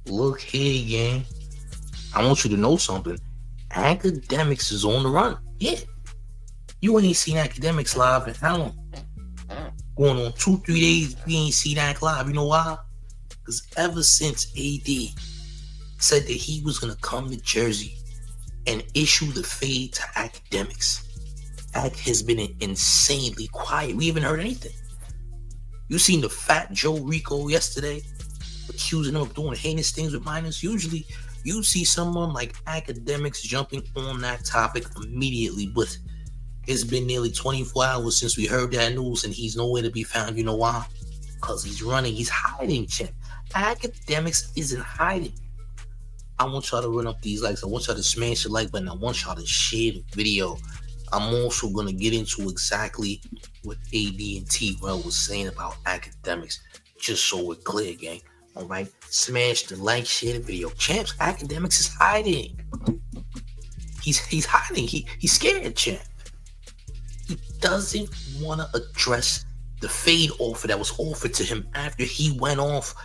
Look here, gang. I want you to know something. Academics is on the run. Yeah. You ain't seen Academics live in how long? Going on 2-3 days, we ain't seen that live. You know why? Because ever since AD said that he was gonna come to Jersey and issue the fade to Academics, Act has been insanely quiet. We haven't heard anything. You seen the fat Joe Rico yesterday accusing him of doing heinous things with minors? Usually you see someone like Academics jumping on that topic immediately, but it's been nearly 24 hours since we heard that news and he's nowhere to be found. You know why? Because he's running. He's hiding, champ. Academics isn't hiding. I want y'all to run up these likes. I want y'all to smash the like button. I want y'all to share the video. I'm also going to get into exactly what AD and T-Well was saying about Academics, just so we're clear, gang. All right? Smash the like, share the video. Champs, Academics is hiding. He's hiding. He's scared, champ. He doesn't want to address the fade offer that was offered to him after he went off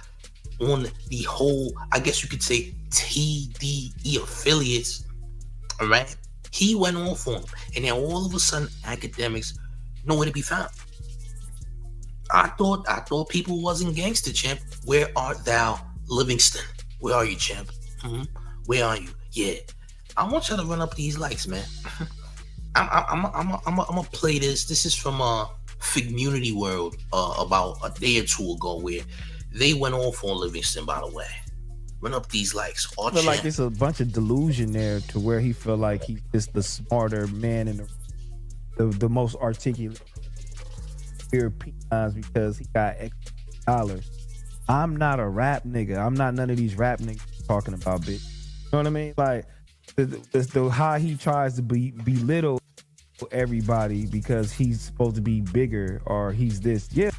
on the whole, I guess you could say, TDE affiliates. All right? He went off on him. And then all of a sudden, Academics nowhere to be found. I thought people wasn't gangster, champ. Where art thou, Livingston? Where are you, champ? Where are you? Yeah. I want y'all to run up these likes, man. I'm gonna play this. This is from Figmunity World about a day or two ago, where they went off on Livingston, by the way. Run up these likes. I feel like it's a bunch of delusion there to where he feel like he's just the smarter man and the most articulate Europeans because he got extra dollars. I'm not a rap nigga. I'm not none of these rap niggas talking about, bitch. You know what I mean? Like the how he tries to belittle everybody because he's supposed to be bigger or he's this. Yeah,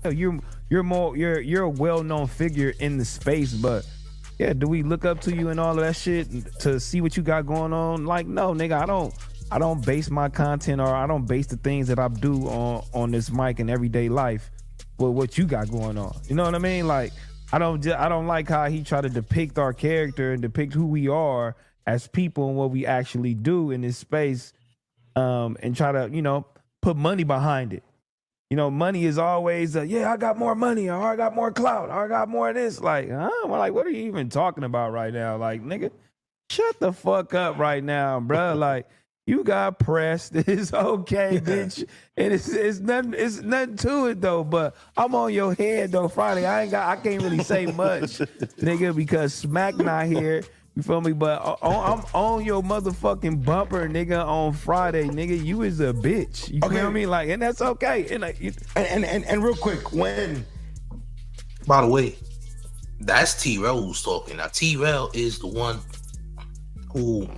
you're a well-known figure in the space, but yeah, do we look up to you and all of that shit to see what you got going on? Like, no, nigga, I don't base my content or I don't base the things that I do on this mic in everyday life with what you got going on. You know what I mean? Like, I don't like how he try to depict our character and depict who we are as people and what we actually do in this space, and try to, put money behind it. Money is always, yeah, I got more money, or I got more clout, or I got more of this. Like, huh? Well, like, what are you even talking about right now? Like, nigga, shut the fuck up right now, bro. Like, you got pressed. It's okay, bitch. And it's nothing to it though. But I'm on your head though, Friday. I can't really say much, nigga, because Smack not here. You feel me? But I'm on your motherfucking bumper, nigga, on Friday, nigga. You is a bitch. You feel me? Like, and that's okay. And like, and real quick, when, by the way, that's T-Rell who's talking. Now, T-Rell is the one who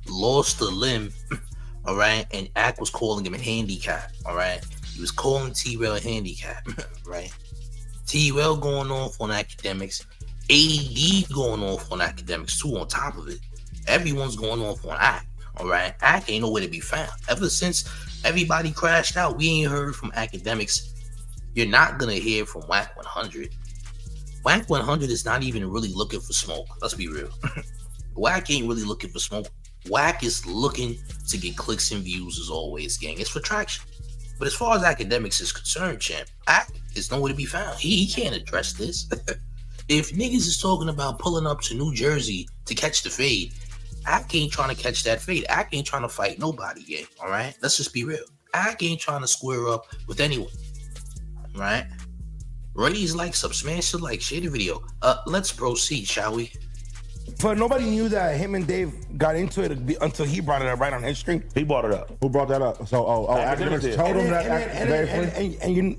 lost a limb, all right? And Ack was calling him a handicap, all right? He was calling T-Rell a handicap, right? T-Rell going off on Academics. AD going off on Academics too, on top of it. Everyone's going off on Ack, all right? Ack ain't nowhere to be found. Ever since everybody crashed out, we ain't heard from Academics. You're not going to hear from Whack 100. Whack 100 is not even really looking for smoke. Let's be real. Whack ain't really looking for smoke. Whack is looking to get clicks and views as always, gang. It's for traction. But as far as Academics is concerned, champ, Ack is nowhere to be found. He can't address this. If niggas is talking about pulling up to New Jersey to catch the fade, Ack ain't trying to catch that fade. Ack ain't trying to fight nobody, gang. All right? Let's just be real. Ack ain't trying to square up with anyone. All right? Run these likes up. Smash the like. Share the video. Let's proceed, shall we? But nobody knew that him and Dave got into it until he brought it up right on his stream. He brought it up. Who brought that up? So, Academics told him that.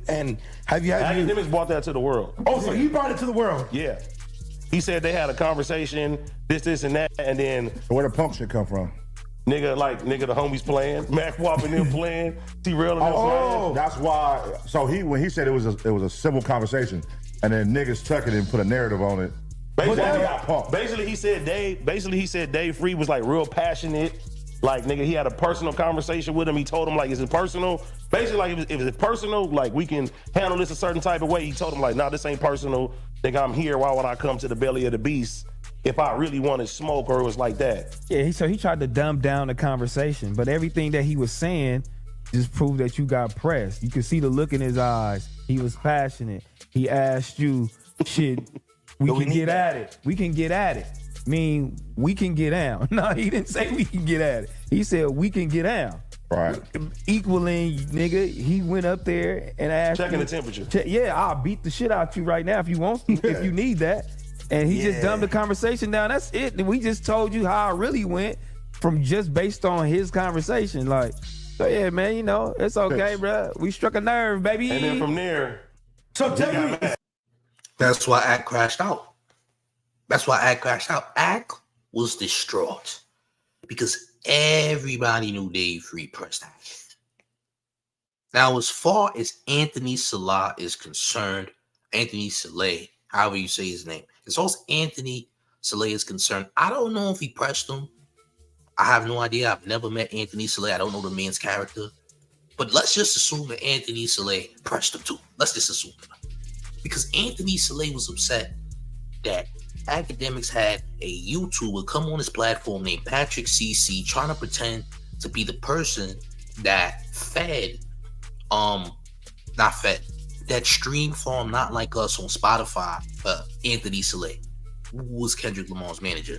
And have you Academics brought that to the world. Oh, so he brought it to the world. Yeah. He said they had a conversation, this, and that, and then where the pump shit come from? Nigga, the homies playing, Mac Wop and them playing, T-Rail and them playing. That's why. So when he said it was a civil conversation, and then niggas took it and put a narrative on it. Basically, he said Dave Free was like real passionate. Like, nigga, he had a personal conversation with him. He told him, like, is it personal? Basically, like, if it's personal, like, we can handle this a certain type of way. He told him, like, nah, this ain't personal. Nigga, I'm here. Why would I come to the belly of the beast if I really wanted smoke or it was like that? Yeah, so he tried to dumb down the conversation, but everything that he was saying just proved that you got pressed. You could see the look in his eyes. He was passionate. He asked you, shit, we can get at it. We can get at it. Mean, we can get down. No, he didn't say we can get at it. He said we can get down. Right. Equaling, nigga, he went up there and asked Checking you, the temperature. Yeah, I'll beat the shit out you right now if you want to, if you need that. And he just dumbed the conversation down. That's it. We just told you how I really went from just based on his conversation. Like, so yeah, man, you know, it's okay, bro. We struck a nerve, baby. And then from there, So technically, That's why Act crashed out. Act was distraught because everybody knew Dave Free pressed Act. Now, as far as Anthony Salah is concerned, Anthony Saleh, however you say his name, as far as Anthony Saleh is concerned, I don't know if he pressed him. I have no idea. I've never met Anthony Saleh. I don't know the man's character. But let's just assume that Anthony Saleh pressed him too. Let's just assume that. Because Anthony Saleh was upset that Akademiks had a YouTuber come on his platform named Patrick CC trying to pretend to be the person that that stream farm Not Like Us on Spotify, Anthony Saleh, who was Kendrick Lamar's manager.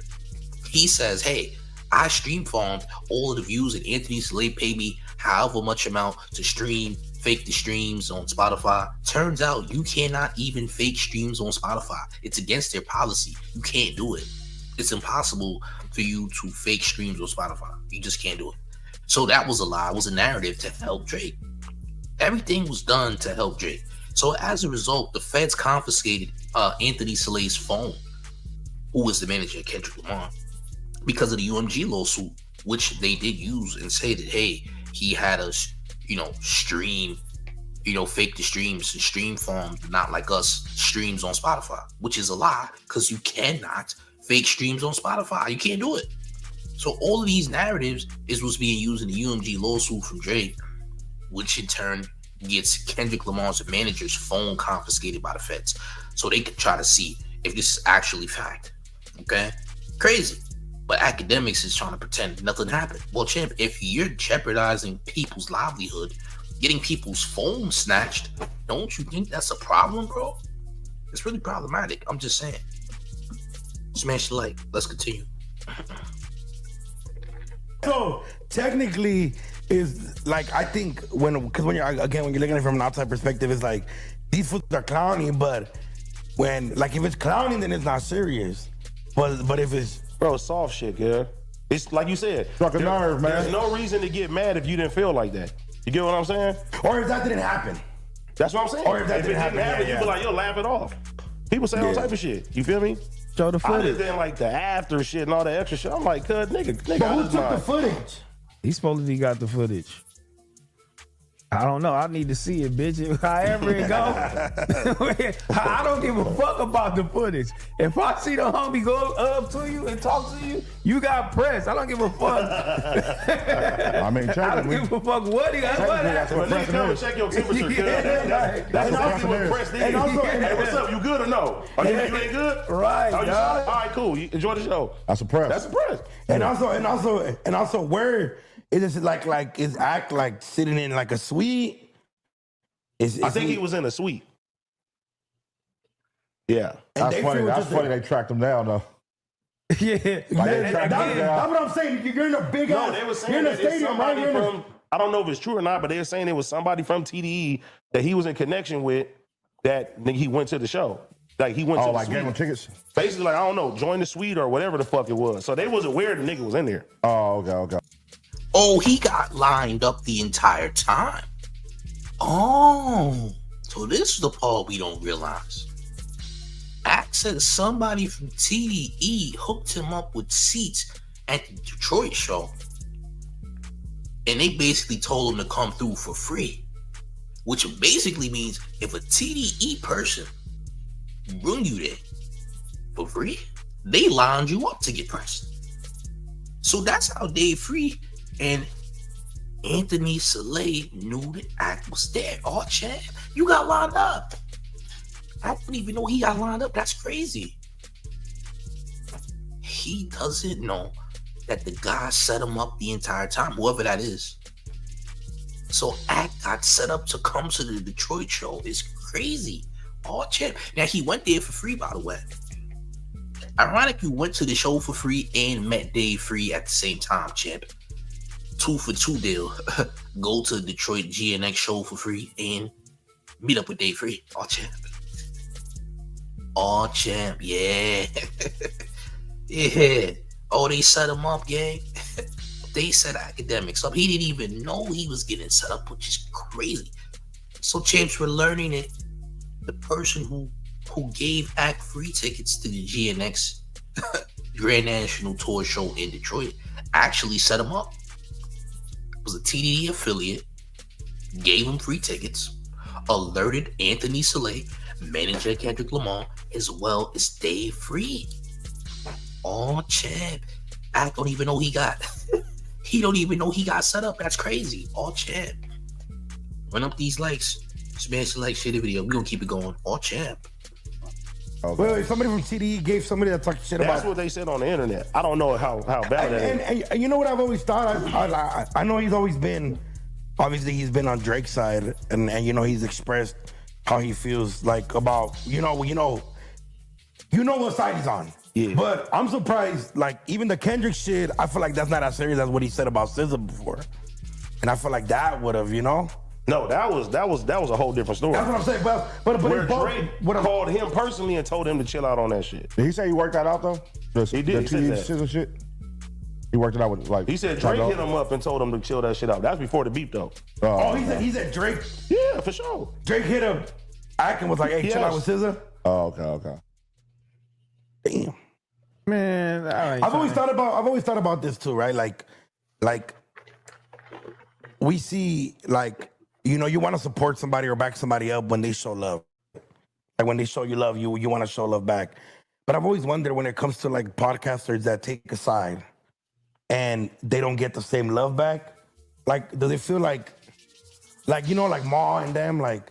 He says, hey, I stream farmed all of the views and Anthony Saleh paid me however much amount to stream, fake the streams on Spotify. Turns out you cannot even fake streams on Spotify. It's against their policy. You can't do it. It's impossible for you to fake streams on Spotify. You just can't do it. So that was a lie. It was a narrative to help Drake. Everything was done to help Drake. So as a result, the feds confiscated Anthony Saleh's phone, who was the manager of Kendrick Lamar, because of the UMG lawsuit, which they did use and say that, hey, he had us, stream, fake the streams and stream farm Not Like Us streams on Spotify, which is a lie because you cannot fake streams on Spotify. You can't do it. So all of these narratives is what's being used in the UMG lawsuit from Drake, which in turn gets Kendrick Lamar's manager's phone confiscated by the feds so they can try to see if this is actually fact. Okay? Crazy. But Akademiks is trying to pretend nothing happened. Well, champ, if you're jeopardizing people's livelihood, getting people's phones snatched, don't you think that's a problem, bro? It's really problematic. I'm just saying. Smash the like. Let's continue. so technically, is like I think when you're looking at it from an outside perspective, it's like these fools are clowning, but when like if it's clowning, then it's not serious. But if it's bro, soft shit, yeah. It's like you said, Struck a nerve, man. There's no reason to get mad if you didn't feel like that. You get what I'm saying? or if that didn't happen. That's what I'm saying. Or if that it didn't happen, you'd be like, yo, laugh it off. People say all type of shit. You feel me? Show the I footage. understand like the after shit and all the extra shit. I'm like, cuz nigga, But I who just took the mind. footage? He supposedly got the footage. I don't know. I need to see it, bitch. However it goes. I don't give a fuck about the footage. If I see the homie go up to you and talk to you, you got pressed. I don't give a fuck. I mean, I don't give a fuck what he got. that's what But nigga, come and check your temperature, cuz. That's what people pressed in. and also- Hey, what's up? You good or no? Or you ain't good? Right, Oh, you dog. all right, cool. You enjoy the show. That's a press. That's a press. And also, where is it like is Act like sitting in like a suite? I think he was in a suite. Yeah. And That's they funny. feel That's just funny. They tracked him down though. Yeah. Like, they tracked him down. That's what I'm saying. You're in a big No, ass. they were You're saying in a that it's stadium, right? somebody You're in a- from, I don't know if it's true or not, but they were saying it was somebody from TDE that he was in connection with that he went to the show. Like he went to Oh, the like suite. gave him tickets. Basically, like, I don't know, join the suite or whatever the fuck it was. So they wasn't aware the nigga was in there. Oh, okay. Oh, he got lined up the entire time. Oh, so this is the part we don't realize. Act said somebody from TDE hooked him up with seats at the Detroit show. And they basically told him to come through for free. Which basically means if a TDE person bring you there for free, they lined you up to get pressed. So that's how Dave Free and Anthony Saleh knew that Act was there. Oh, champ, you got lined up. I don't even know he got lined up. That's crazy. He doesn't know that the guy set him up the entire time, whoever that is. So Act got set up to come to the Detroit show. It's crazy. All champ. Now he went there for free, by the way. Ironic, you went to the show for free and met Dave Free at the same time, champ. 2 for 2 deal. Go to the Detroit GNX show for free and meet up with Dave Free. All champ. All champ, yeah. Yeah. Oh, they set him up, gang. They set Akademiks up. He didn't even know he was getting set up, which is crazy. So, champs, we're learning that the person who gave Act free tickets to the GNX Grand National Tour show in Detroit actually set him up. It was a TDD affiliate, gave him free tickets, alerted Anthony Soleil, manager Kendrick Lamar, as well as Dave Free. Oh, champ. Act don't even know he got. He don't even know he got set up. That's crazy. All champ. Run up these likes. Smash the like, share the video. We're going to keep it going. All champ. Okay. Wait, somebody from TDE gave somebody that talked shit about. That's what they said on the internet. I don't know how bad that is. And you know what I've always thought? I know he's always been, obviously he's been on Drake's side, and you know he's expressed how he feels like about you know what side he's on. Yeah. But I'm surprised, like even the Kendrick shit, I feel like that's not as serious as what he said about SZA before, and I feel like that would have, No, that was a whole different story. That's what I'm saying. But where Drake called him personally and told him to chill out on that shit. Did he say he worked that out though? He did. He said that. Scissor shit. He worked it out with like. He said Drake hit him up and told him to chill that shit out. That's before the beep though. Oh, he said Drake. Yeah, for sure. Drake hit him. Akin was like, "Hey, chill out with SZA." Oh, okay. Damn. Man, I've always thought about this too, right? Like we see, like, you want to support somebody or back somebody up when they show love. Like when they show you love, you want to show love back. But I've always wondered when it comes to like podcasters that take a side and they don't get the same love back, like do they feel like Ma and them, like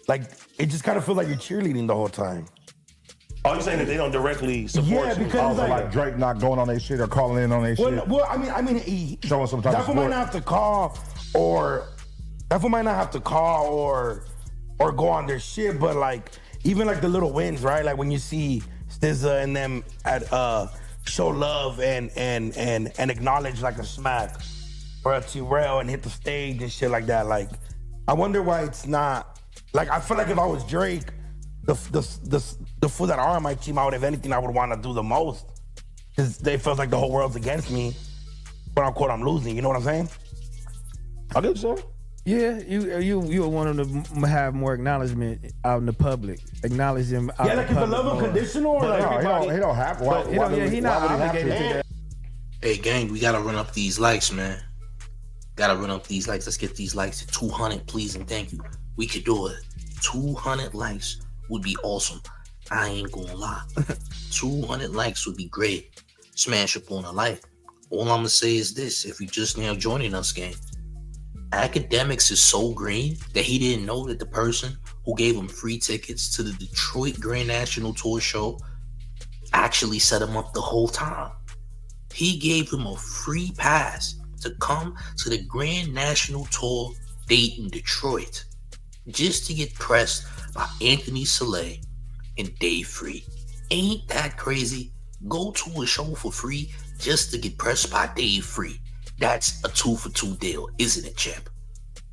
it just kind of feels like you're cheerleading the whole time. Oh, you saying that they don't directly support you? Yeah, because like Drake not going on their shit or calling in on their shit. Well, I mean, he showing some type of support. Might not have to call or go on their shit, but like even like the little wins, right? Like when you see SZA and them at show love and acknowledge like a smack or a T-Rail and hit the stage and shit like that. Like I wonder why it's not like, I feel like if I was Drake, the fools that are on my team, if anything, I would want to do the most because it feels like the whole world's against me. Quote unquote, I'm losing. You know what I'm saying? I do so. Yeah, you would want them to have more acknowledgement out in the public. Acknowledge them out in the public. Yeah, like is the love unconditional or like he don't have to. He's not obligated to that. Hey, gang, we got to run up these likes, man. Got to run up these likes. Let's get these likes to 200, please, and thank you. We could do it. 200 likes would be awesome. I ain't gonna lie. 200 likes would be great. Smash up on a like. All I'm gonna say is this: if you just now joining us, gang, Akademiks is so green that he didn't know that the person who gave him free tickets to the Detroit Grand National Tour show actually set him up the whole time. He gave him a free pass to come to the Grand National Tour date in Detroit just to get pressed by Anthony Soleil and Dave Free. Ain't that crazy? Go to a show for free just to get pressed by Dave Free. That's a 2 for 2 deal, isn't it, champ?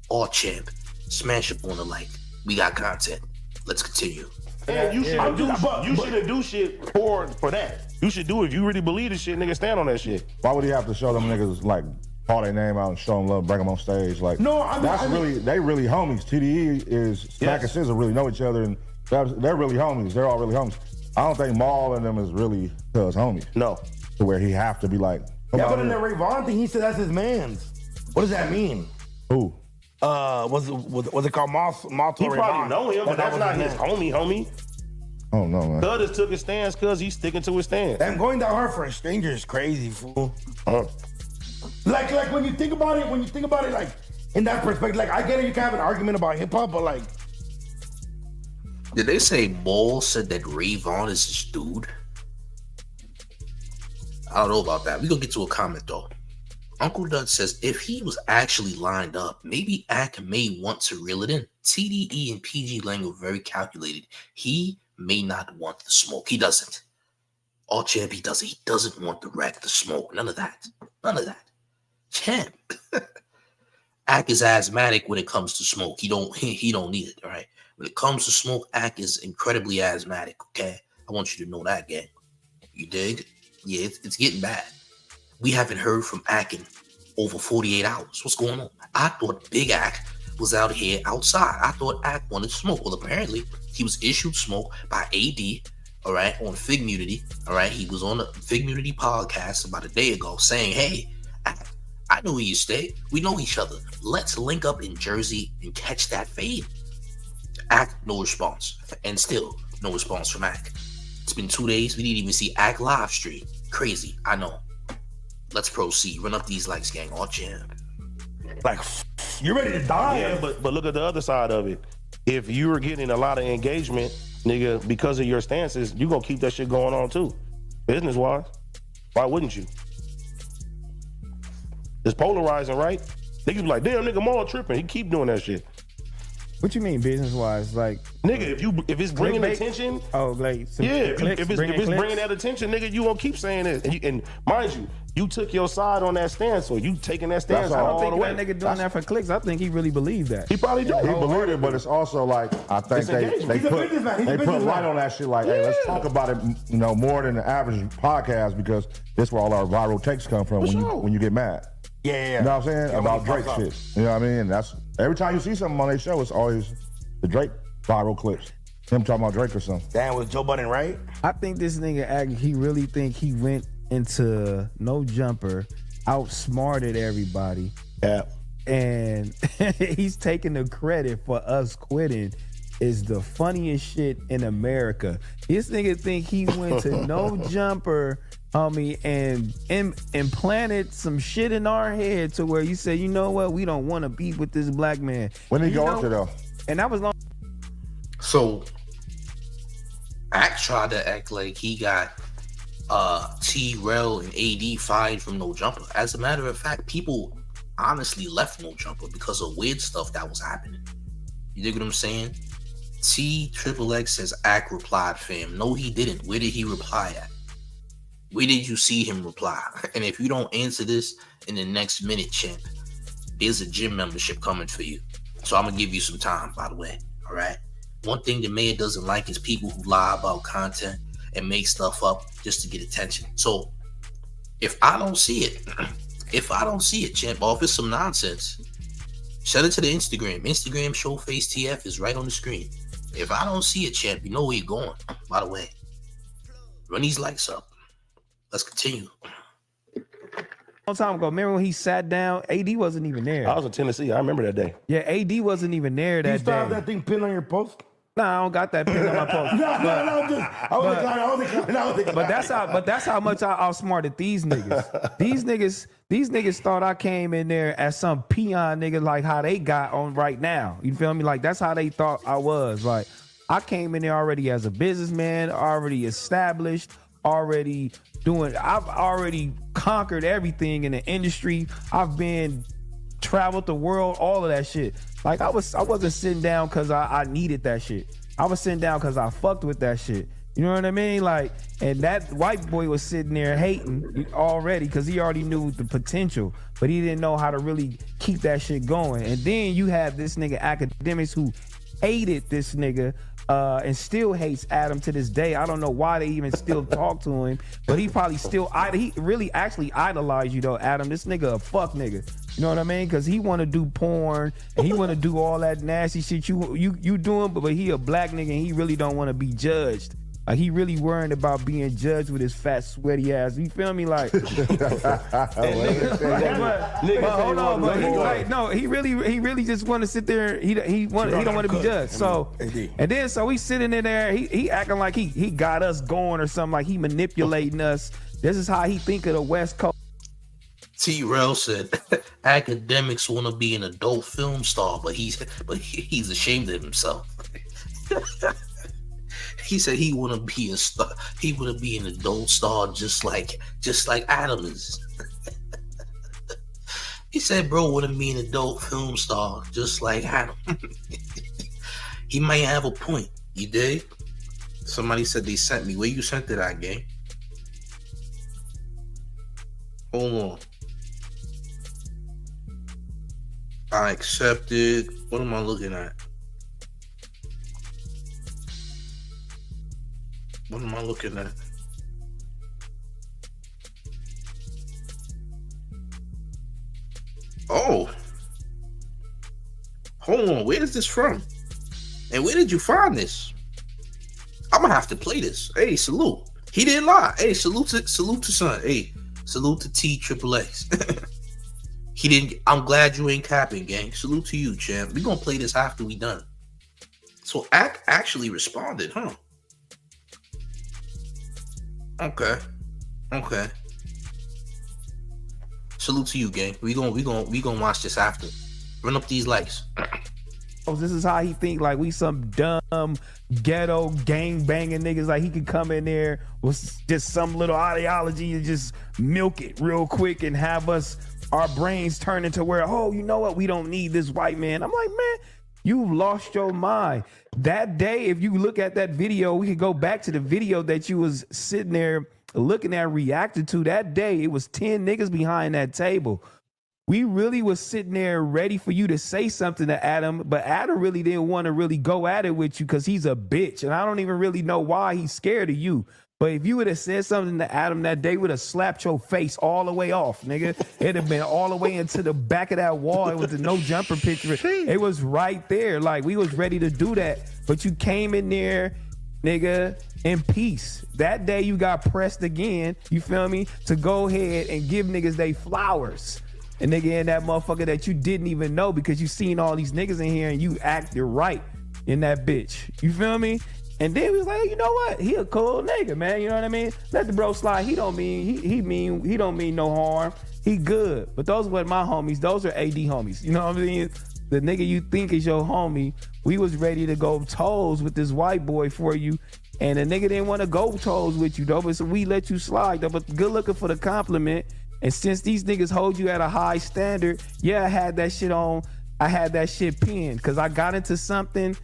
All champ. Smash up on the like. We got content. Let's continue. And you shouldn't do shit for that. You should do it if you really believe the shit, nigga. Stand on that shit. Why would he have to show them niggas like call their name out and show them love, bring them on stage? Like, no, they really homies. TDE is Smack and SZA really know each other, and they're really homies. They're all really homies. I don't think Maul and them is really cuz homies. No, to where he have to be like. Yeah, but in the Ray Vaughn thing, he said that's his man's. What does that mean? Who? Was it called Maul? He probably know him, but that's not his homie. Oh no, man. Thug just took his stance because he's sticking to his stance. And going that hard for a stranger is crazy, fool. Like when you think about it, like in that perspective, like I get it, you can have an argument about hip hop, but like Did they say Maul said that Ray Vaughn is his dude? I don't know about that. We gonna get to a comment though. Uncle Dud says if he was actually lined up, maybe Ak may want to reel it in. TDE and PG Lang are very calculated. He may not want the smoke. He doesn't. All Champ, he doesn't. He doesn't want the wreck, the smoke. None of that. None of that. Champ. Ak is asthmatic when it comes to smoke. He don't need it, all right? When it comes to smoke, Ak is incredibly asthmatic, okay? I want you to know that, gang. You dig? Yeah, it's getting bad. We haven't heard from Ak in over 48 hours. What's going on? I thought Big Ak was out here outside. I thought Ak wanted smoke. Well, apparently, he was issued smoke by AD, all right, on Fig Munity, all right? He was on the Fig Munity podcast about a day ago saying, hey, Ak, I know where you stay. We know each other. Let's link up in Jersey and catch that fade. Ak, no response. And still, no response from Ak. It's been 2 days. We didn't even see Ak live stream. Crazy, I know. Let's proceed. Run up these likes, gang. All Champ. Like, you're ready to die. Yeah, but look at the other side of it. If you were getting a lot of engagement, nigga, because of your stances, you gonna keep that shit going on too. Business-wise. Why wouldn't you? It's polarizing, right? Niggas be like, damn, nigga, Maul tripping. He keep doing that shit. What you mean business wise? Like, nigga, if it's bringing clickbait? attention, oh, like some yeah, clicks, if it's bringing that attention, nigga, you gonna keep saying it. And mind you, you took your side on that stance, so you taking that stance I all don't the think way. that nigga doing that for clicks. I think he really believed that. He probably do. He believed it, but it's also like I think It's engagement. they He's a put businessman. He's a light businessman. on that shit. Like, hey, let's talk about it. You know, more than the average podcast because this where all our viral takes come from when you get mad. Yeah. You know what I'm saying? Yeah, about when he Drake pops up. shit. You know what I mean? And that's every time you see something on their show, it's always the Drake viral clips. Him talking about Drake or something. Damn, was Joe Budden right? I think this nigga he really think he went into No Jumper, outsmarted everybody, Yeah. and he's taking the credit for us quitting is the funniest shit in America. This nigga think he went to No Jumper, homie, and implanted some shit in our head to where you say, you know what, we don't want to be with this black man. When did he You go know- into though? And that was long. So, Ak tried to act like he got T-Rel and AD fired from No Jumper. As a matter of fact, people honestly left No Jumper because of weird stuff that was happening. You dig what I'm saying? T-Triple-X says Ak replied, fam. No, he didn't. Where did he reply at? Where did you see him reply? And if you don't answer this in the next minute, champ, there's a gym membership coming for you. So I'm gonna give you some time, by the way. All right. One thing the mayor doesn't like is people who lie about content and make stuff up just to get attention. So if I don't see it, champ, or if it's some nonsense, send it to the Instagram. Instagram Showface TF is right on the screen. If I don't see it, champ, you know where you're going. By the way, run these likes up. Let's continue. Long time ago, remember when he sat down? AD wasn't even there. I was in Tennessee. I remember that day. Yeah, AD wasn't even there You that still have day. that thing pinned on your post? Nah, I don't got that pin on my post. I was But that's how much I outsmarted these niggas. These niggas thought I came in there as some peon nigga like how they got on right now. You feel me? Like that's how they thought I was. Like I came in there already as a businessman, already established, already I've already conquered everything in the industry. I've been traveled the world, all of that shit. Like I wasn't sitting down because I needed that shit. I was sitting down because I fucked with that shit. You know what I mean? Like, and that white boy was sitting there hating already because he already knew the potential, but he didn't know how to really keep that shit going. And then you have this nigga Akademiks who hated this nigga and still hates Adam to this day. I don't know why they even still talk to him, but he probably still, he really actually idolized you though, Adam. This nigga a fuck nigga. You know what I mean? Because he want to do porn and he want to do all that nasty shit you doing, but he a black nigga and he really don't want to be judged. Like he really worried about being judged with his fat, sweaty ass. You feel me? Like, but hold on, but he like, no, he really just want to sit there. He don't want to be judged. So, and then so he's sitting in there. He acting like he got us going or something. Like he manipulating us. This is how he think of the West Coast. T-Rel said, Akademiks want to be an adult film star, but he's ashamed of himself. He said he wanna be a star. He wanna be an adult star, just like Adam is. He said, bro, wanna be an adult film star, just like Adam. He might have a point. You dig? Somebody said they sent me. Where you sent it at, gang? Hold on. I accepted. What am I looking at? What am I looking at? Oh. Hold on. Where is this from? And where did you find this? I'm gonna have to play this. Hey, salute. He didn't lie. Hey, salute to son. Hey, salute to T Triple X. He didn't. I'm glad you ain't capping, gang. Salute to you, champ. We gonna play this after we done. So Act actually responded, huh? Okay. Salute to you, gang. We gonna watch this after. Run up these likes. This is how he think, like we some dumb ghetto gang banging niggas. Like he could come in there with just some little ideology and just milk it real quick and have our brains turn into where, oh, you know what, we don't need this white man. I'm like, man, you lost your mind. That day, if you look at that video, we could go back to the video that you was sitting there looking at, reacting to. That day, it was 10 niggas behind that table. We really was sitting there ready for you to say something to Adam, but Adam really didn't want to really go at it with you because he's a bitch. And I don't even really know why he's scared of you. But if you would have said something to Adam that day, would have slapped your face all the way off, nigga. It'd have been all the way into the back of that wall. It was a no jumper picture. It was right there. Like, we was ready to do that. But you came in there, nigga, in peace. That day you got pressed again, you feel me, to go ahead and give niggas they flowers. And nigga in that motherfucker that you didn't even know because you seen all these niggas in here and you acted right in that bitch. You feel me? And then we was like, you know what? He a cool nigga, man. You know what I mean? Let the bro slide. He don't mean no harm. He good. But those weren't my homies. Those are AD homies. You know what I mean? The nigga you think is your homie, we was ready to go toes with this white boy for you. And the nigga didn't want to go toes with you, though. But so we let you slide, though. But good looking for the compliment. And since these niggas hold you at a high standard, yeah, I had that shit pinned because I got into something,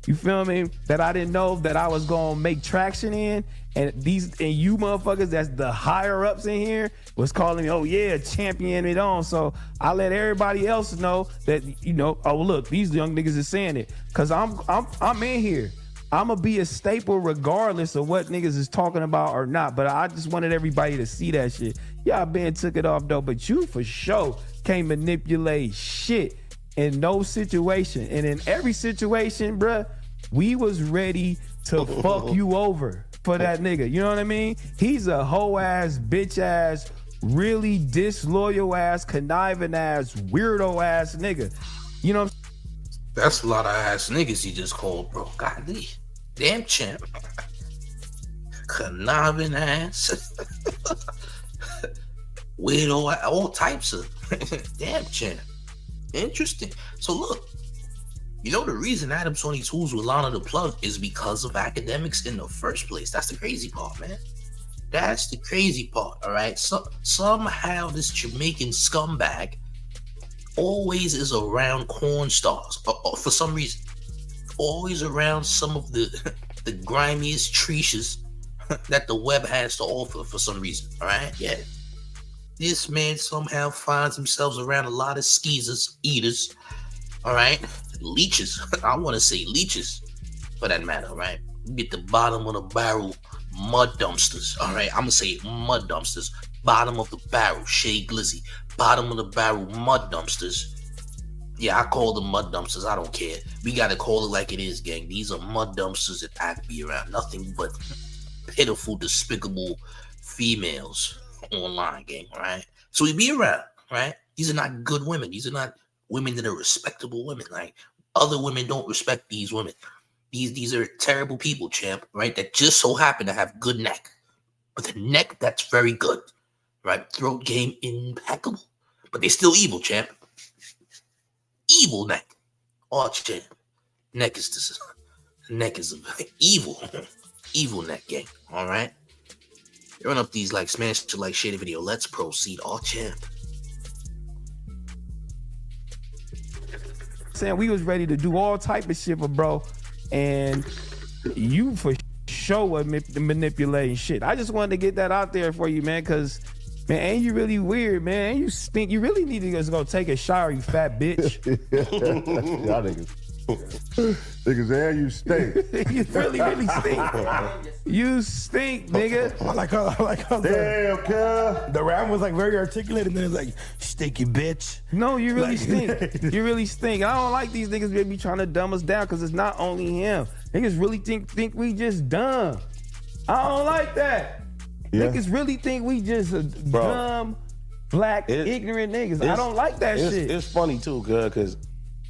you feel me, that I didn't know that I was gonna make traction in. And you motherfuckers that's the higher ups in here was calling me, oh yeah, champion it on. So I let everybody else know that, you know, oh look, these young niggas is saying it. Cause I'm in here. I'm gonna be a staple regardless of what niggas is talking about or not. But I just wanted everybody to see that shit. Y'all been took it off though, but you for sure can't manipulate shit in no situation. And in every situation, bruh, we was ready to fuck you over for that nigga. You know what I mean? He's a hoe ass, bitch ass, really disloyal ass, conniving ass, weirdo ass nigga. You know what I'm saying? That's a lot of ass niggas he just called, bro. Godly. Damn champ. Conniving ass. Weirdo, all types of. Damn champ. Interesting. So look, you know the reason Adam's 22s with Lana the Plug is because of Akademiks in the first place. That's the crazy part, man. That's the crazy part, all right? So somehow this Jamaican scumbag always is around corn stars for some reason. Always around some of the grimiest treaches that the web has to offer for some reason. All right, yeah. This man somehow finds himself around a lot of skeezers, eaters. All right, leeches. I want to say leeches, for that matter. All right, you get the bottom of the barrel mud dumpsters. All right, I'm gonna say mud dumpsters. Bottom of the barrel, Shea Glizzy. Bottom of the barrel, mud dumpsters. Yeah, I call them mud dumpsters. I don't care. We gotta call it like it is, gang. These are mud dumpsters that I be around. Nothing but pitiful, despicable females online, gang. All right. So we be around, right? These are not good women. These are not women that are respectable women. Like other women don't respect these women. These are terrible people, champ. Right? That just so happen to have good neck, with a neck that's very good. Right? Throat game impeccable. But they're still evil, champ. Evil neck. Oh, champ. Neck is evil. Evil Net Gang, all right? Run up these likes, smash to like, share the video. Let's proceed. All champ. Saying we was ready to do all type of shit for bro, and you for sure were manipulating shit. I just wanted to get that out there for you, man, because man, ain't you really weird, man? Ain't you stink? You really need to just go take a shower, you fat bitch. Y'all niggas. Niggas, there you stink. You really stink. You stink, nigga. I like how Damn, cuz. the rap was like very articulate, and then it's like, stinky bitch. No, you really Like- stink. You really stink. I don't like these niggas that be trying to dumb us down because it's not only him. Niggas really think we just dumb. I don't like that. Yeah. Niggas really think we just dumb, black, ignorant niggas. I don't like that shit. It's funny too, cuz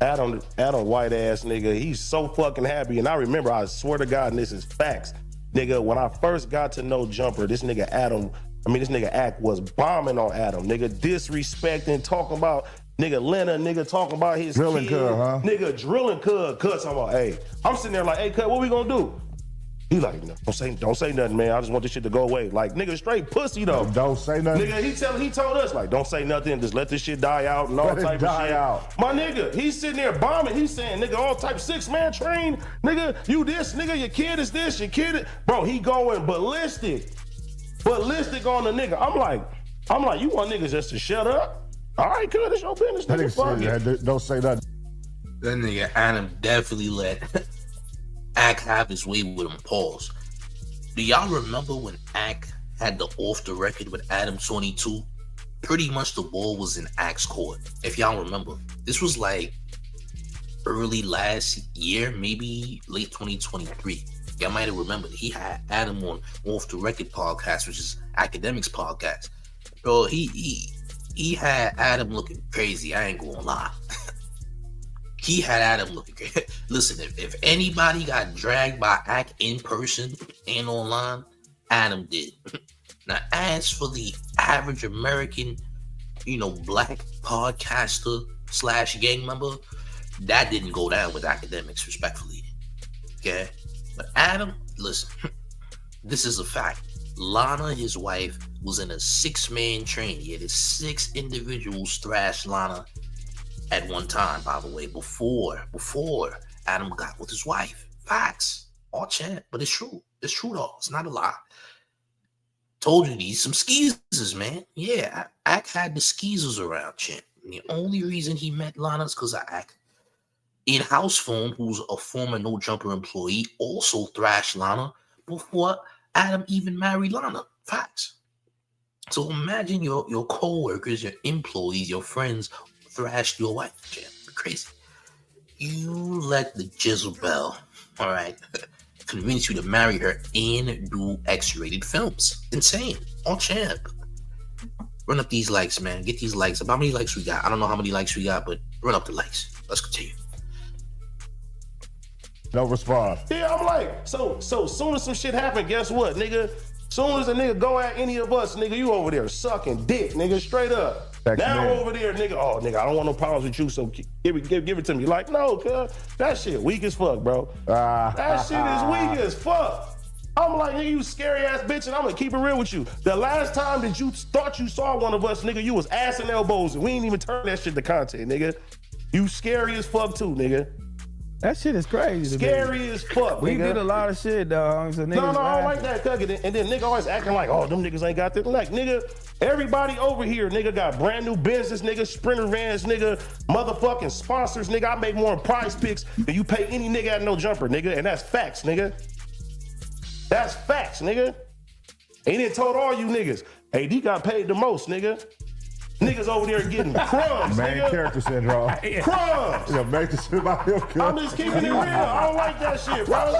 Adam white ass nigga, he's so fucking happy. And I remember, I swear to God, and this is facts, nigga, when I first got to know Jumper, this nigga Ack was bombing on Adam, nigga, disrespecting, talking about nigga Lena, nigga talking about his Drilling kid, cuz, huh? nigga drilling cuz talking about, hey, I'm sitting there like, hey, cuz, what we gonna do? He like, no, don't say nothing, man. I just want this shit to go away. Like, nigga, straight pussy though. Don't say nothing. Nigga, he told us, like, don't say nothing, just let this shit die out and all Let it type of die shit. out. My nigga, he's sitting there bombing. He's saying, nigga, all type 6-man train. Nigga, you this, nigga, your kid is this, your kid is... Bro, he going ballistic. Ballistic on the nigga. I'm like, you want niggas just to shut up? All right, good, it's your business, That nigga. Fuck nigga it. said, don't say nothing. That nigga Adam definitely let Ack have his way with him. Pause. Do y'all remember when Ack had the off the record with Adam 22? Pretty much the ball was in Ack's court. If y'all remember, this was like early last year, maybe late 2023. Y'all might have remembered. He had Adam on Off the Record podcast, which is Akademiks podcast. Bro, he had Adam looking crazy. I ain't gonna lie. He had Adam looking crazy. Listen, if anybody got dragged by Ack in person and online, Adam did. Now, as for the average American, black podcaster / gang member, that didn't go down with Akademiks, respectfully. Okay? But Adam, listen, this is a fact. Lana, his wife, was in a 6-man train. He had 6 individuals thrash Lana at one time, by the way, before Adam got with his wife. Facts. All chant, but it's true. It's true though. It's not a lie. Told you these some skeezers, man. Yeah, Ack had the skeezers around, champ. And the only reason he met Lana is because of Ack. In-house phone, who's a former No Jumper employee, also thrashed Lana before Adam even married Lana. Facts. So imagine your co-workers, your employees, your friends thrashed your wife, champ. Crazy. You let the Jezebel, all right, convince you to marry her and do X-rated films. Insane. All champ. Run up these likes, man. Get these likes. How many likes we got? I don't know how many likes we got, but run up the likes. Let's continue. No response. Yeah, I'm like, so soon as some shit happen, guess what, nigga? Soon as a nigga go at any of us, nigga, you over there sucking dick, nigga, straight up. Now over there, nigga, oh, nigga, I don't want no problems with you, so give it to me. Like, no, cuz, that shit weak as fuck, bro. That shit is weak as fuck. I'm like, nigga, you scary ass bitch, and I'm gonna keep it real with you. The last time that you thought you saw one of us, nigga, you was ass and elbows, and we ain't even turn that shit to content, nigga. You scary as fuck too, nigga. That shit is crazy. Scary as fuck, We nigga. did a lot of shit, dog. So No, I don't like that, cuz. And then nigga always acting like, oh, them niggas ain't got this. Like, nigga, everybody over here, nigga, got brand new business, nigga, Sprinter vans, nigga, motherfucking sponsors, nigga. I make more in Prize Picks than you pay any nigga at No Jumper, nigga. And that's facts, nigga. That's facts, nigga. And it told all you niggas, AD got paid the most, nigga. Niggas over there getting crumbs, Main nigga. character syndrome. Crumbs. You know, make this shit about your kid. I'm just keeping it real. I don't like that shit, bro.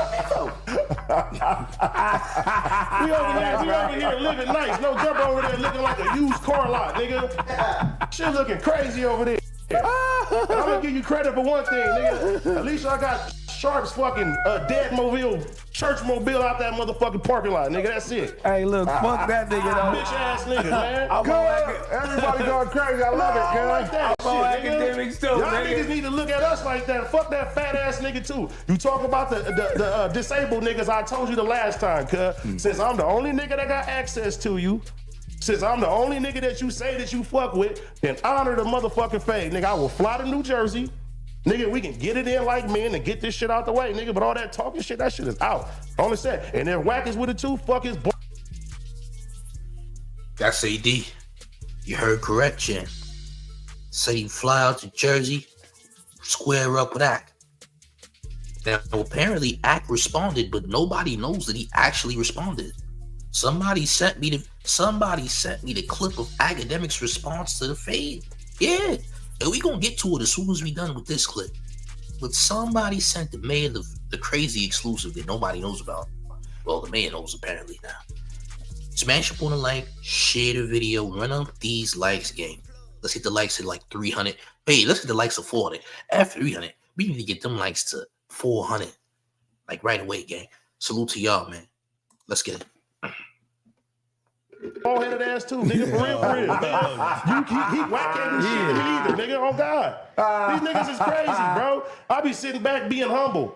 we over here living nice. No Jumper over there looking like a used car lot, nigga. Shit looking crazy over there. And I'm gonna give you credit for one thing, nigga. At least I got Sharp's fucking dead mobile, church mobile out that motherfucking parking lot, nigga. That's it. Hey, look, fuck that nigga though. Bitch ass nigga, man. Everybody going crazy. I love it, I like that I'm on shit, Akademiks too, Y'all nigga. niggas need to look at us like that. Fuck that fat ass nigga too. You talk about the disabled niggas I told you the last time, cuz. Since I'm the only nigga that got access to you, since I'm the only nigga that you say that you fuck with, then honor the motherfucking fade. Nigga, I will fly to New Jersey. Nigga, we can get it in like men and get this shit out the way, nigga. But all that talking shit, that shit is out. Only said. And if Wack is with it too, fuck his boy. That's AD. You heard correct, Jen. Say you fly out to Jersey, square up with Ak. Now, apparently Ak responded, but nobody knows that he actually responded. Somebody sent me the clip of Akademiks' response to the fade. Yeah, and we gonna get to it as soon as we done with this clip. But somebody sent the mayor the crazy exclusive that nobody knows about. Well, the mayor knows apparently now. Smash up on the like, share the video, run up these likes, gang. Let's hit the likes at like 300. Hey, let's hit the likes of 400. After 300, we need to get them likes to 400. Like right away, gang. Salute to y'all, man. Let's get it. Bald-headed ass too, nigga, for real, man. He whack ain't shit to me either, nigga. Oh God, these niggas is crazy, bro. I be sitting back being humble.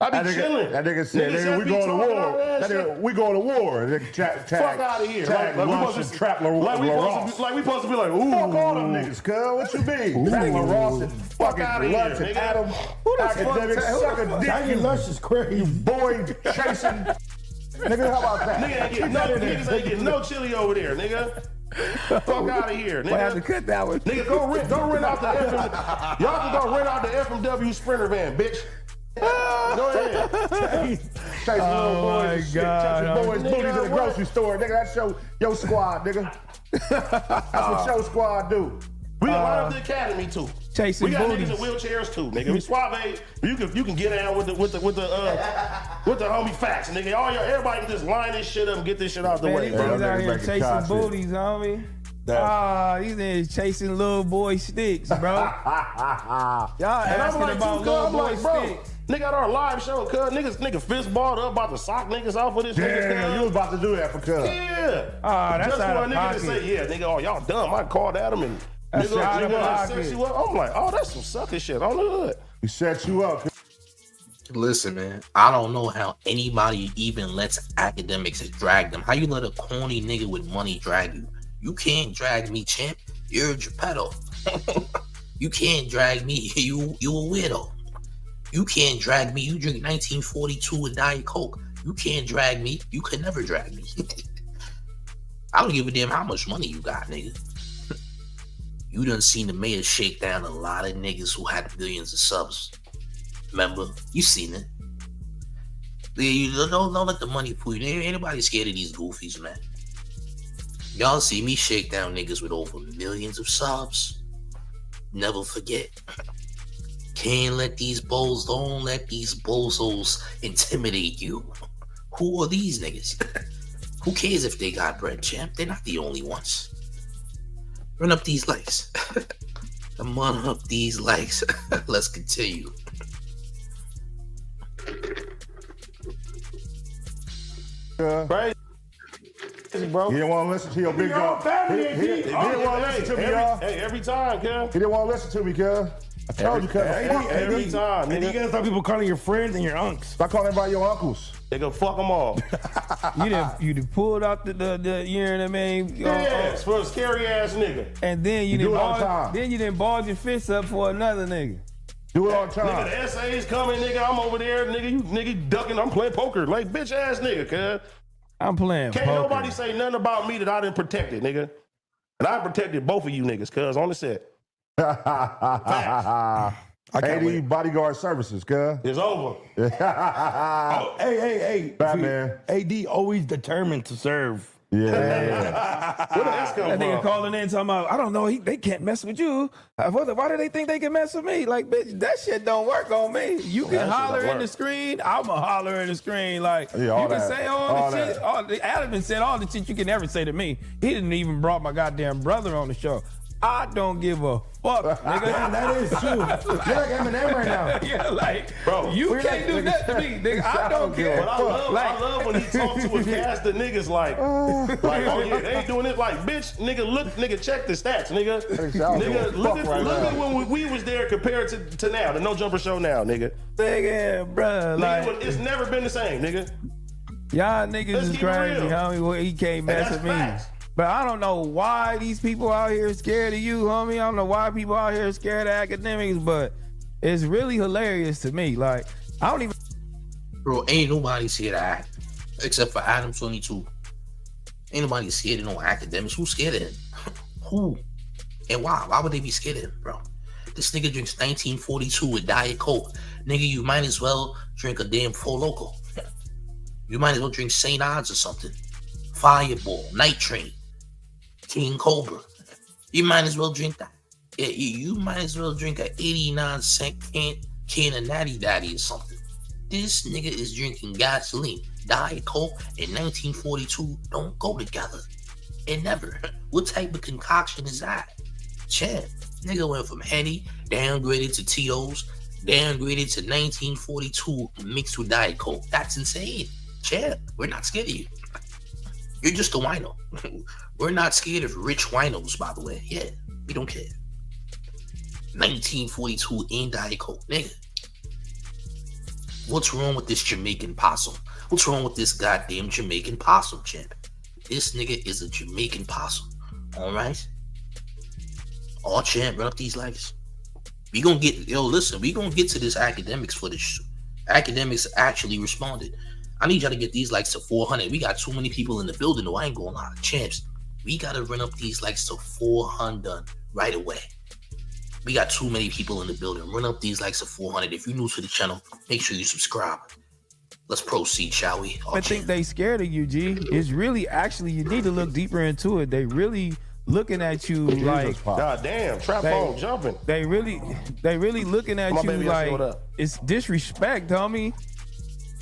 I be chilling. That nigga said, nigga, we going to war. That nigga, we going to war. Fuck out of here. Like we supposed to trap like we supposed to be like, ooh. Fuck all them niggas, cuz. What you mean? Trap Ross and fucking Lunch and Adam. Who the Akademiks suck a dick. Jackie Lush is crazy. You boy chasing. Nigga, how about that? Niggas ain't getting no chili over there, nigga. Fuck out of here, nigga. I have to cut that one. Nigga, go rent out the FM. Y'all can go rent out the FMW Sprinter van, bitch. Go ahead. Chasing little boys. My God. Chasing boys' booties in the grocery store. Nigga, that's your squad, nigga. That's what your squad do. We got line up the academy too. Chasing we got booties. niggas in wheelchairs too, nigga. We suave. You can get down with the homie facts, nigga. Everybody can just line this shit up and get this shit out the way, These bro. niggas out here Making chasing content. booties, homie. These niggas chasing little boy sticks, bro. Y'all And I'm asking like, about little I'm boy like, bro, sticks. nigga at our live show, cuz nigga fist balled up about to sock niggas off with this nigga. Damn, you was about to do that for cuz. Yeah. That's Just for out a of nigga pocket. to say, yeah, nigga, oh, y'all dumb. I called at him and That's out of pocket. sex you up. I'm like, oh, that's some sucker shit on the hood. We set you up. Listen, man, I don't know how anybody even lets Akademiks drag them. How you let a corny nigga with money drag you? You can't drag me, champ. You're a Geppetto. You can't drag me. You a weirdo. You can't drag me. You drink 1942 with Diet Coke. You can't drag me. You could never drag me. I don't give a damn how much money you got, nigga. You done seen the mayor shake down a lot of niggas who had billions of subs. Remember? You seen it. You don't let the money fool you. Ain't anybody scared of these goofies, man. Y'all see me shake down niggas with over millions of subs. Never forget. Don't let these bozos intimidate you. Who are these niggas? Who cares if they got bread, champ? They're not the only ones. Run up these likes. Come on up these likes. Let's continue. Right? Bro. He didn't want to listen to your big dog. He didn't want to listen to me, y'all. Hey, every time, cuz. He didn't want to listen to me, cuz. I told you, cuz. Every time, And you nigga. gotta stop people calling your friends and your unks. Stop calling everybody your uncles. Nigga, fuck them all. You done pulled out the you know what I mean? Yes, for a scary ass nigga. And then you do done it all the time. balled your fists up for another nigga. Do it all the Nigga, time. the essays coming, nigga. I'm over there, nigga. You nigga ducking. I'm playing poker. Like, bitch ass nigga, cuz. I'm playing Can't poker. nobody say nothing about me that I didn't protect it, nigga. And I protected both of you niggas, cuz, on the set. I can't wait. AD Bodyguard Services, cuz. It's over. Hey. Batman. AD always determined to serve. Yeah. Where the S come That nigga from? calling in talking about, I don't know, they can't mess with you. Why do they think they can mess with me? Like, bitch, that shit don't work on me. You can that shit holler don't in the work. screen, I'ma holler in the screen. Like, Yeah, all you can that. say All all the that. shit. Adam said all the shit you can ever say to me. He didn't even brought my goddamn brother on the show. I don't give a fuck, nigga. Damn, that is true. You're like Eminem right now. Yeah, like, bro, you can't do nothing to me, nigga. I don't care. But I love when he talks to a cast of niggas like, oh yeah, they ain't doing it. Like, bitch, nigga, check the stats, nigga. Nigga, look at when we was there compared to now, the No Jumper show now, nigga. Nigga, bro, like, it's never been the same, nigga. Y'all niggas is crazy, homie. Well, he can't mess with me. Facts. But I don't know why these people out here scared of you, homie. I don't know why people out here scared of academics, but it's really hilarious to me. Like, I don't even. Bro, ain't nobody scared of act except for Adam 22. Ain't nobody scared of no academics. Who's scared of him? Who? And why? Why would they be scared of him, bro? This nigga drinks 1942 with Diet Coke. Nigga, you might as well drink a damn Four Loko. You might as well drink St. Odds or something. Fireball, Night Train, King Cobra. You might as well drink that. Yeah, you might as well drink a 89-cent can of Natty Daddy or something. This nigga is drinking gasoline. Diet Coke and 1942 don't go together. It never. What type of concoction is that? Champ, nigga went from Henny, downgraded to Tito's, downgraded to 1942 mixed with Diet Coke. That's insane. Champ, we're not scared of you. You're just a wino. We're not scared of rich winos, by the way. Yeah, we don't care. 1942 in Diet Coke, nigga. What's wrong with this Jamaican possum? What's wrong with this goddamn Jamaican possum, champ? This nigga is a Jamaican possum. Alright? All champ, run up these likes. We gonna get, we gonna get to this academics footage. Academics actually responded. I need y'all to get these likes to 400. We got too many people in the building, though. I ain't gonna lie. Champs, we gotta run up these likes to 400 right away. We got too many people in the building. Run up these likes to 400. If you're new to the channel, make sure you subscribe. Let's proceed, shall we? I think they scared of you, G. It's really, actually, you need to look deeper into it. They really looking at you like, God damn, trap phone jumping. They really looking at you like it's disrespect, homie.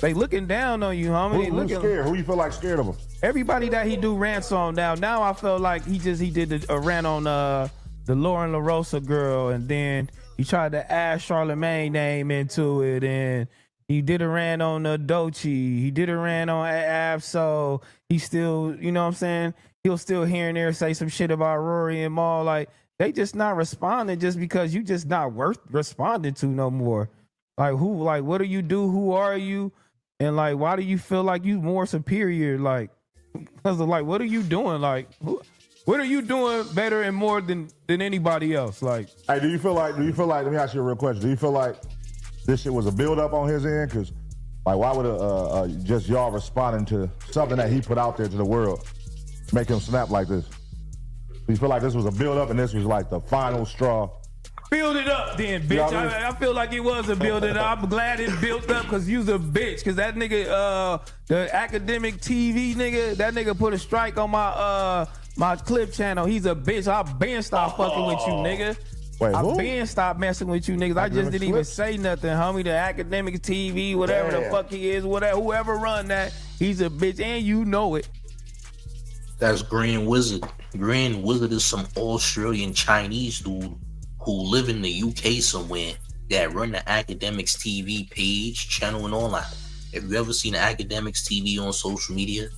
They looking down on you, homie. Who's scared? Who you feel like scared of him? Everybody that he do rants on now. Now I felt like he did a rant on the Lauren LaRosa girl, and then he tried to add Charlamagne name into it, and he did a rant on Doechii. He did a rant on Absol. He still, you know what I'm saying? He'll still here and there say some shit about Rory and Maul. Like, they just not responding just because you just not worth responding to no more. Like, who, like, what do you do? Who are you? And like, why do you feel like you more superior? Like, because of like, what are you doing? Like, what are you doing better and more than anybody else? Like, hey, do you feel like, let me ask you a real question. Do you feel like this shit was a build up on his end? Because like, why would just y'all responding to something that he put out there to the world make him snap like this? Do you feel like this was a build up and this was like the final straw? Build it up then, bitch. You know what I mean? I feel like it was a build it up. I'm glad it built up because you's a bitch. Because that nigga, the academic TV nigga, that nigga put a strike on my clip channel. He's a bitch. I been stopped fucking with you, nigga. Wait, I been stopped messing with you niggas. I just didn't even say nothing, homie. The academic TV, whatever the fuck he is, whatever, whoever run that, he's a bitch, and you know it. That's Grand Wizard. Grand Wizard is some Australian Chinese dude who live in the UK somewhere that run the Academics TV page, channel, and all that. If you ever seen the Academics TV on social media,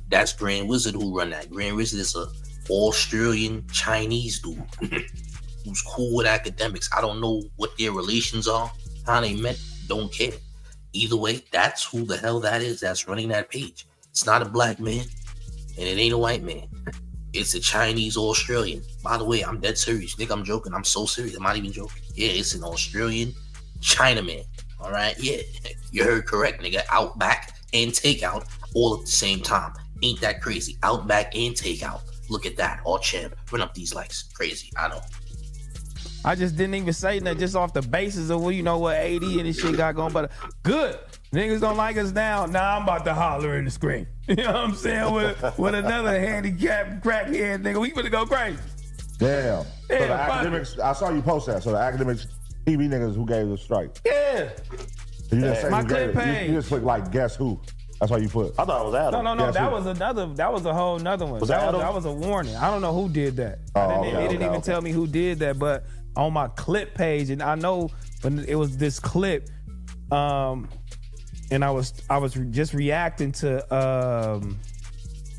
that's Grand Wizard who run that. Grand Wizard is a Australian Chinese dude who's cool with Academics. I don't know what their relations are, how they met, don't care. Either way, that's who the hell that is that's running that page. It's not a black man, and it ain't a white man. It's a Chinese Australian. By the way, I'm dead serious. You think I'm joking? I'm so serious. I'm not even joking. Yeah, it's an Australian Chinaman. All right? Yeah, you heard correct, nigga. Outback and takeout all at the same time. Ain't that crazy? Outback and takeout. Look at that. All champ. Run up these likes. Crazy. I know. I just didn't even say that just off the basis of, well, you know what, AD and this shit got going, but good. Niggas don't like us now. Now I'm about to holler in the screen. You know what I'm saying? With another handicapped crackhead nigga, we finna go crazy. Damn. So the academics, I saw you post that. So the academics TV niggas who gave the strike. Yeah. You just say my clip page. You just click like guess who. That's why you put. I thought it was Adam. No. Yeah, That was a whole nother one. Was that Adam? That was a warning. I don't know who did that. Oh, They didn't even tell me who did that, but on my clip page, and I know when it was this clip, and I was just reacting to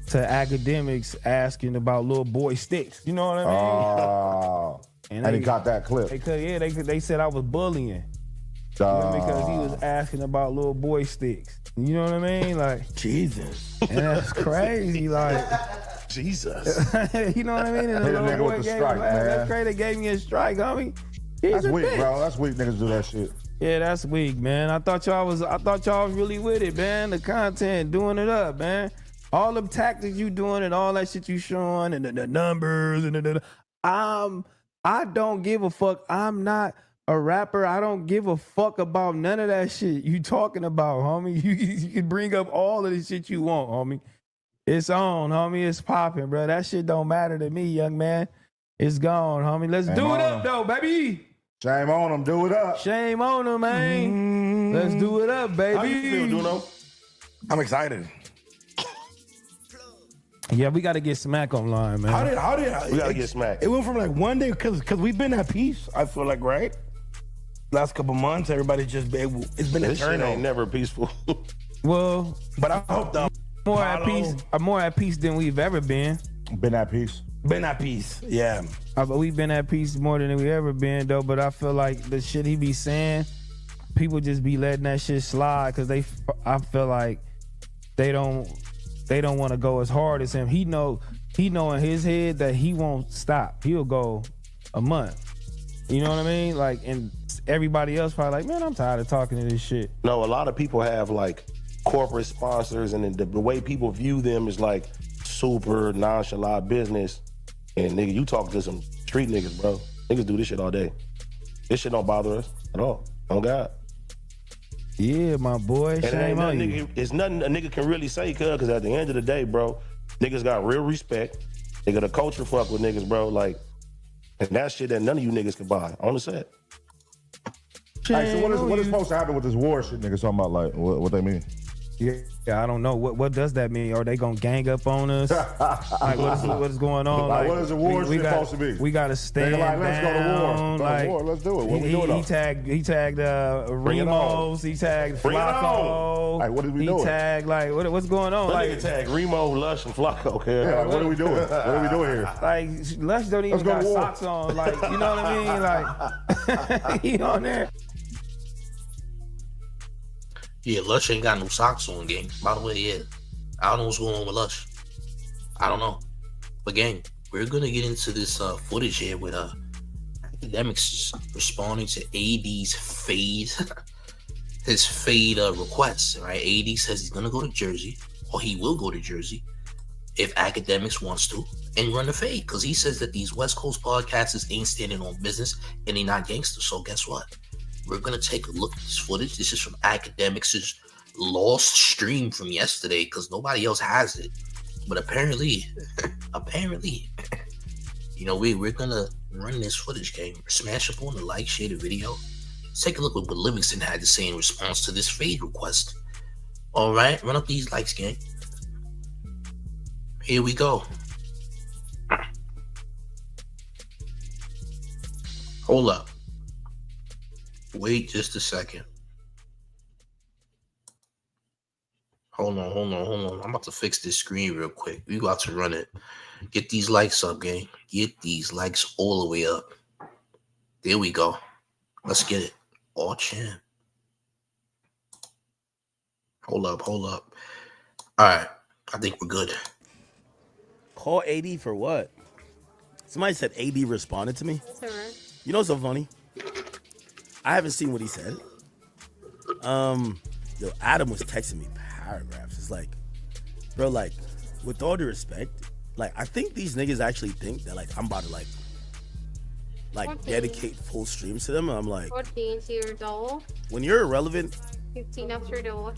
Akademiks asking about little boy sticks. You know what I mean? And he got that clip. They said I was bullying. Because he was asking about little boy sticks. You know what I mean? Like, Jesus. And that's crazy. Like, Jesus. You know what I mean? And the Hit a little nigga boy with the gave strike, him, man. That's crazy. They gave me a strike, homie. That's weak, bro. That's weak. Niggas do that shit. Yeah, that's weak, man. I thought y'all was really with it, man. The content, doing it up, man. All them tactics you doing and all that shit you showing and the numbers and I don't give a fuck. I'm not a rapper. I don't give a fuck about none of that shit you talking about, homie. You can bring up all of the shit you want, homie. It's on, homie. It's popping, bro. That shit don't matter to me, young man. It's gone, homie. Let's do it up, though, baby. Shame on them. Do it up. Shame on them, man. Let's do it up, baby. How you feel, Duno? I'm excited. Yeah, we got to get Smack online, man. How did We gotta get smacked. It went from like one day because we've been at peace. I feel like, right? Last couple months, everybody it's been a This shit ain't turn. never peaceful. Well, But I hope the more at peace than we've ever been. Been at peace. been at peace. Yeah. But we've been at peace more than we ever been, though. But I feel like the shit he be saying, people just be letting that shit slide because I feel like they don't want to go as hard as him. He know in his head that he won't stop. He'll go a month. You know what I mean? Like, and everybody else probably like, man, I'm tired of talking to this shit. No, a lot of people have like corporate sponsors, and the way people view them is like super nonchalant business. And nigga, you talk to some street niggas, bro. Niggas do this shit all day. This shit don't bother us at all. Oh God. Yeah, my boy. And Shame on you. it's nothing a nigga can really say, cuz at the end of the day, bro, niggas got real respect. They got a culture fuck with niggas, bro. Like, and that shit that none of you niggas can buy on the set. Hey, so what is supposed to happen with this war shit niggas talking about? Like, what they mean? Yeah, I don't know. What does that mean? Are they gonna gang up on us? Like, what is going on? Like, what is the war shit supposed to be? We gotta stand like, let's down. go to war. Go to Like, war. Let's do it. What we doing? He tagged Remos. He tagged Bring it on. Flacco. Like, what is we he doing? He tagged what's going on? That like, nigga tag Remo, Lush, and Flacco. Yeah, like, what are we doing? What are we doing here? Like, Lush don't even got socks on. Like, you know what I mean? Like, he on there. Yeah, Lush ain't got no socks on, gang. By the way, yeah. I don't know what's going on with Lush. I don't know. But gang, we're gonna get into this footage here with Akademiks responding to AD's fade his fade requests, right? AD says he's gonna go to Jersey, or he will go to Jersey if Akademiks wants to, and run the fade. Because he says that these West Coast podcasters ain't standing on business and they not gangsters. So guess what? We're going to take a look at this footage. This is from Akademiks' lost stream from yesterday because nobody else has it. But apparently, you know, we're going to run this footage, gang. Smash up on the like, share the video. Let's take a look at what Livingston had to say in response to this fade request. All right, run up these likes, gang. Here we go. Hold up. Wait just a second. Hold on. I'm about to fix this screen real quick. We about to run it. Get these likes up, gang. Get these likes all the way up. There we go. Let's get it. All chin. Hold up. All right. I think we're good. Call AD for what? Somebody said AD responded to me. You know what's so funny? I haven't seen what he said. Yo, Adam was texting me paragraphs. It's like, bro, like, with all due respect, like, I think these niggas actually think that, like, I'm about to, like 14. Dedicate full streams to them. And I'm like, 14 years old. When you're irrelevant. 15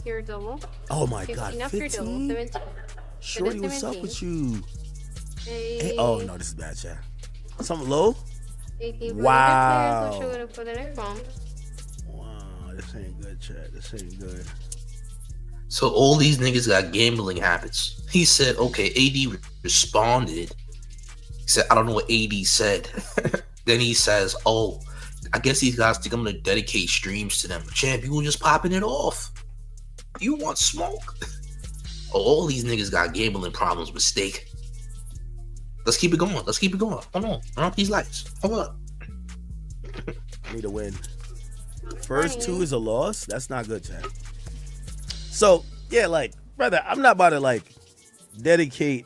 years old. Oh my God, 15? 17. Shorty, what's up 17. with you? Hey. Hey, oh, no, this is bad, chat. Something low? 18 Wow. For the next one. Wow, this ain't good, chat. This ain't good. So all these niggas got gambling habits. He said, okay, AD responded. He said, I don't know what AD said. Then he says, oh, I guess these guys think I'm gonna dedicate streams to them. Champ, you were just popping it off. You want smoke? All these niggas got gambling problems with steak. Let's keep it going. Let's keep it going. Hold on. Turn off these lights. Hold up. Need a win. First two is a loss. That's not good, champ. So yeah, like, brother, I'm not about to like dedicate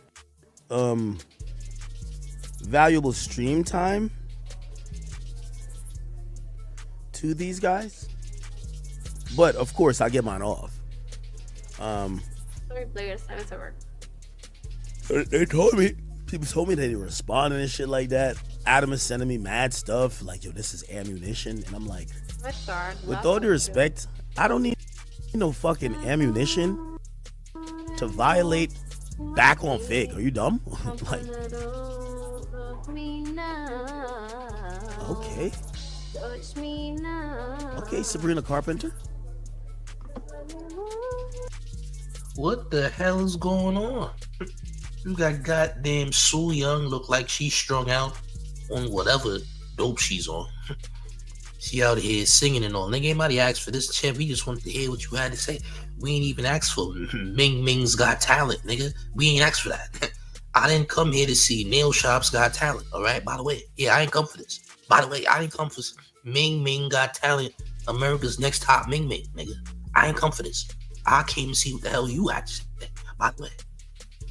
valuable stream time to these guys, but of course I get mine off. Sorry, players, time to work. They told me, people told me they were responding and shit like that. Adam is sending me mad stuff like, yo, this is ammunition, and I'm like, with all due respect, I don't need no fucking ammunition to violate back on Fig. Are you dumb? Like, okay. Okay, Sabrina Carpenter. What the hell is going on? You got goddamn Sue Young look like she's strung out on whatever dope she's on. She out here singing and all. Nigga, anybody asked for this, champ. We just wanted to hear what you had to say. We ain't even asked for Ming Ming's Got Talent, nigga. We ain't asked for that. I didn't come here to see Nail Shop's Got Talent, all right? By the way, yeah, I ain't come for this. By the way, I didn't come for Ming Ming Got Talent, America's Next Top Ming Ming, nigga. I ain't come for this. I came to see what the hell you had to say. By the way,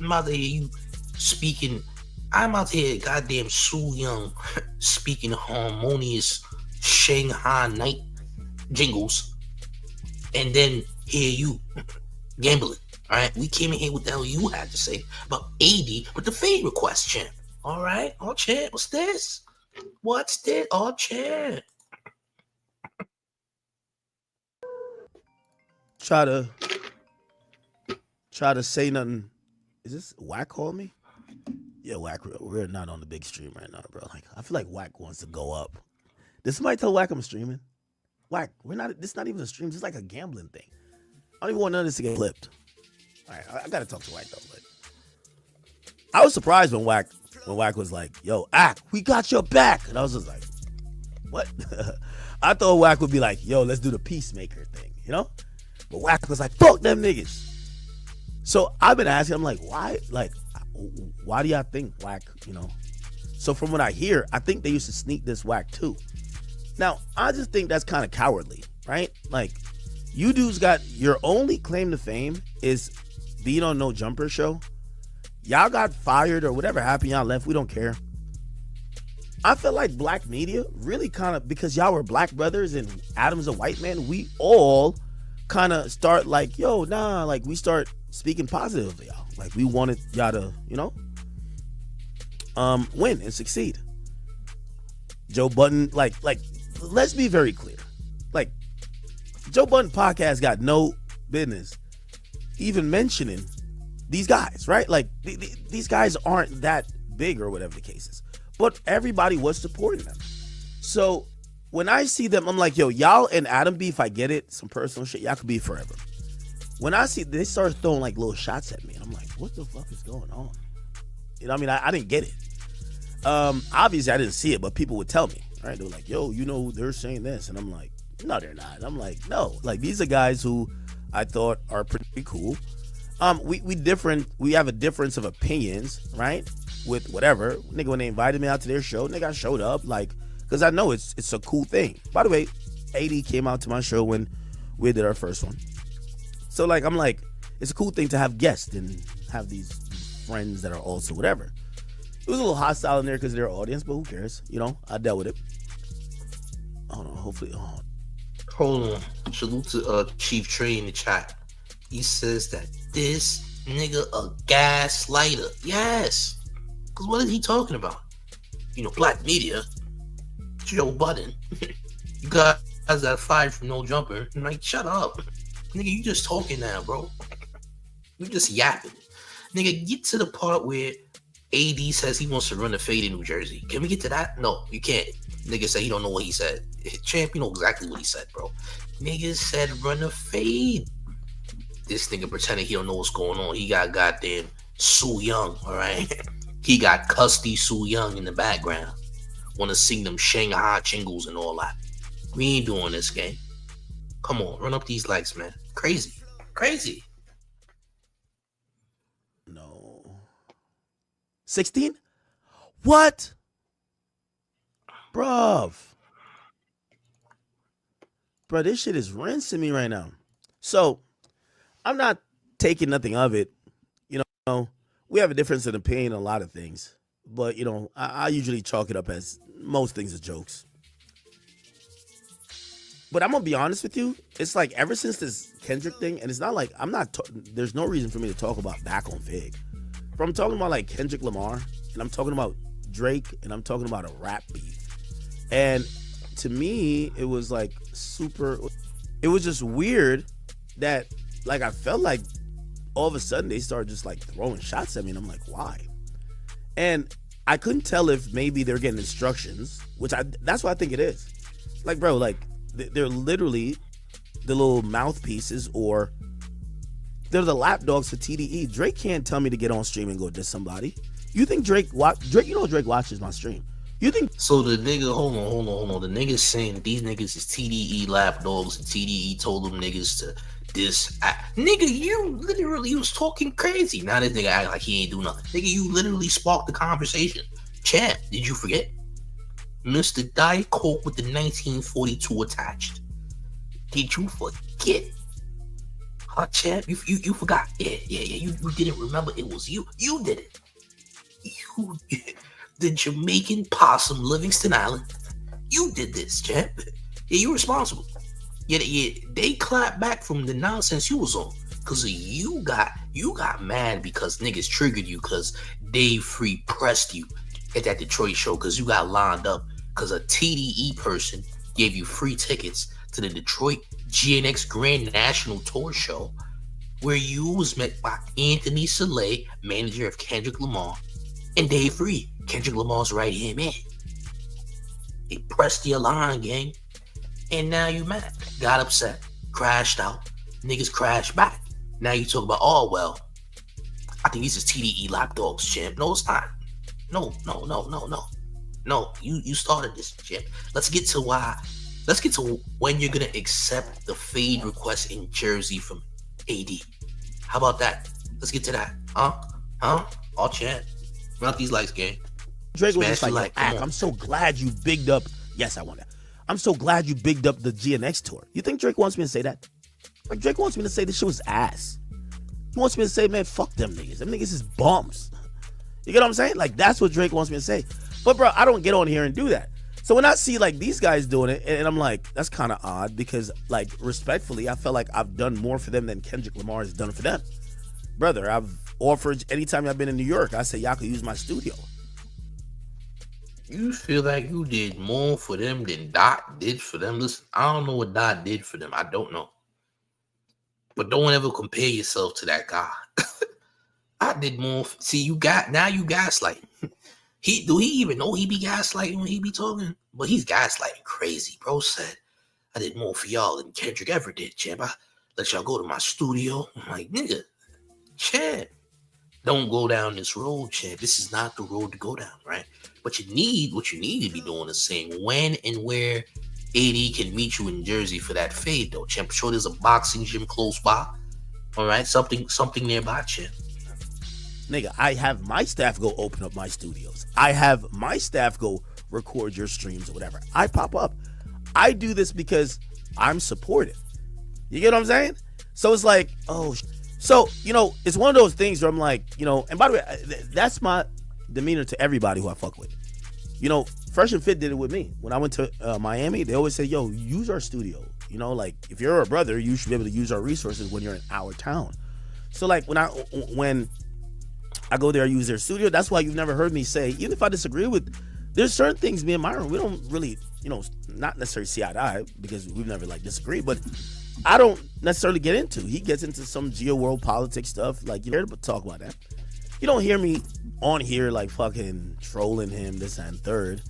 I'm out to hear you speaking. I'm out to hear goddamn Sue Young speaking harmonious Shanghai night jingles, and then hear you gambling. All right, we came in here what the hell you had to say about AD with the fade request, champ. All right, oh champ, what's this? What's this? Oh champ. Try to say nothing. Is this Wack calling me? Yeah, Wack, we're not on the big stream right now, bro. Like, I feel like Wack wants to go up. Did somebody tell Wack I'm streaming? Wack, this is not even a stream. This is like a gambling thing. I don't even want none of this to get flipped. All right, I gotta talk to Wack though. But I was surprised when Wack was like, "Yo, Ack, we got your back," and I was just like, "What?" I thought Wack would be like, "Yo, let's do the peacemaker thing," you know? But Wack was like, "Fuck them niggas." So I've been asking, I'm like, why? Like, why do y'all think Wack? You know? So from what I hear, I think they used to sneak this Wack too. Now, I just think that's kind of cowardly, right? Like, you dudes got your only claim to fame is being on No Jumper show. Y'all got fired or whatever happened, y'all left, we don't care. I feel like black media really kind of, because y'all were black brothers and Adam's a white man, we all kind of start like, yo, nah, like we start speaking positive of y'all. Like we wanted y'all to, you know, win and succeed. Joe Budden, like, let's be very clear. Like, Joe Budden podcast got no business even mentioning these guys, right? Like, these guys aren't that big or whatever the case is. But everybody was supporting them. So when I see them, I'm like, yo, y'all and Adam beef, I get it. Some personal shit. Y'all could be forever. When I see they start throwing like little shots at me, and I'm like, what the fuck is going on? You know what I mean? I didn't get it. Obviously, I didn't see it, but people would tell me, right? They were like, yo, you know, they're saying this. And I'm like, no, they're not. I'm like, no. Like, these are guys who I thought are pretty cool. We have a difference of opinions, right? With whatever. Nigga, when they invited me out to their show, nigga, I showed up, like, because I know it's a cool thing. By the way, AD came out to my show when we did our first one. So, like, I'm like, it's a cool thing to have guests and have these friends that are also whatever. It was a little hostile in there because of their audience, but who cares? You know, I dealt with it. Oh, no, hopefully. Oh. Hold on. Salute to Chief Trey in the chat. He says that this nigga a gaslighter. Yes. Because what is he talking about? You know, black media. Joe Budden. You guys that fired from No Jumper. I'm like, shut up. Nigga, you just talking now, bro. You just yapping. Nigga, get to the part where AD says he wants to run a fade in New Jersey. Can we get to that? No, you can't. Nigga said he don't know what he said. Champ, you know exactly what he said, bro. Nigga said run a fade. This nigga pretending he don't know what's going on. He got goddamn Sue Young, all right? He got Custy Sue Young in the background. Want to sing them Shanghai jingles and all that. We ain't doing this, gang. Come on, run up these likes, man. Crazy. Crazy. No. 16? What? Bruv. Bro, this shit is rinsing me right now. So, I'm not taking nothing of it. You know, we have a difference in opinion on a lot of things. But, you know, I usually chalk it up as most things are jokes. But I'm going to be honest with you. It's like ever since this Kendrick thing, and it's not like there's no reason for me to talk about back on Fig. But I'm talking about like Kendrick Lamar, and I'm talking about Drake, and I'm talking about a rap beef. And to me, it was like it was just weird that like I felt like all of a sudden they started just like throwing shots at me, and I'm like, why? And I couldn't tell if maybe they're getting instructions, that's what I think it is. Like, bro, like they're literally the little mouthpieces, or they're the lapdogs for TDE. Drake can't tell me to get on stream and go diss somebody. You think Drake, you know Drake watches my stream. You think so? The nigga, hold on. The niggas saying these niggas is TDE lapdogs, and TDE told them niggas to diss. Nigga, you literally was talking crazy. Now this nigga act like he ain't do nothing. Nigga, you literally sparked the conversation. Champ, did you forget? Mr. Diet Coke with the 1942 attached. Did you forget? Huh, champ? You forgot. Yeah. You didn't remember it was you. You did it. You the Jamaican possum, Livingston Island. You did this, champ. Yeah, you're responsible. Yeah, they clapped back from the nonsense you was on. Cause you got mad because niggas triggered you because Dave Free pressed you at that Detroit show because you got lined up because a TDE person gave you free tickets to the Detroit GNX Grand National Tour show where you was met by Anthony Soleil, manager of Kendrick Lamar, and Dave Free, Kendrick Lamar's right-hand man. They pressed your line, gang. And now you mad. Got upset. Crashed out. Niggas crashed back. Now you talk about, oh, well, I think these is TDE lapdogs, champ. No, it's not. No. No, you started this, champ. Let's get to when you're going to accept the fade request in Jersey from AD. How about that? Let's get to that. Huh? All champ. Run up these likes, gang. Drake was just like, I'm so glad you bigged up. Yes, I want that. I'm so glad you bigged up the GNX tour. You think Drake wants me to say that? Like, Drake wants me to say this shit was ass. He wants me to say, man, fuck them niggas. Them niggas is bums. You get what I'm saying? Like, that's what Drake wants me to say. But, bro, I don't get on here and do that. So when I see, like, these guys doing it, and I'm like, that's kind of odd because, like, respectfully, I feel like I've done more for them than Kendrick Lamar has done for them. Brother, I've offered, anytime I've been in New York, I say, y'all could use my studio. You feel like you did more for them than Dot did for them? Listen, I don't know what Dot did for them. I don't know. But don't ever compare yourself to that guy. I did more. See, you gaslighting. Do he even know he be gaslighting when he be talking? But he's gaslighting crazy. Bro said, I did more for y'all than Kendrick ever did, champ. I let y'all go to my studio. I'm like, nigga, champ, don't go down this road, champ. This is not the road to go down, right? But what you need to be doing is saying when and where AD can meet you in Jersey for that fade, though, champ. I'm sure there's a boxing gym close by. All right, something nearby, champ. Nigga, I have my staff go open up my studios. I have my staff go record your streams or whatever. I pop up. I do this because I'm supportive. You get what I'm saying? So it's like, so, you know, it's one of those things where I'm like, you know, and by the way, that's my demeanor to everybody who I fuck with. You know, Fresh and Fit did it with me. When I went to Miami, they always say, yo, use our studio. You know, like, if you're a brother, you should be able to use our resources when you're in our town. So, like, when I go there, I use their studio. That's why you've never heard me say, even if I disagree with, there's certain things me and Myron, we don't really, you know, not necessarily see eye to eye because we've never like disagreed, but I don't necessarily get into. He gets into some geo-world politics stuff. Like, you hear to talk about that. You don't hear me on here like fucking trolling him, this and third,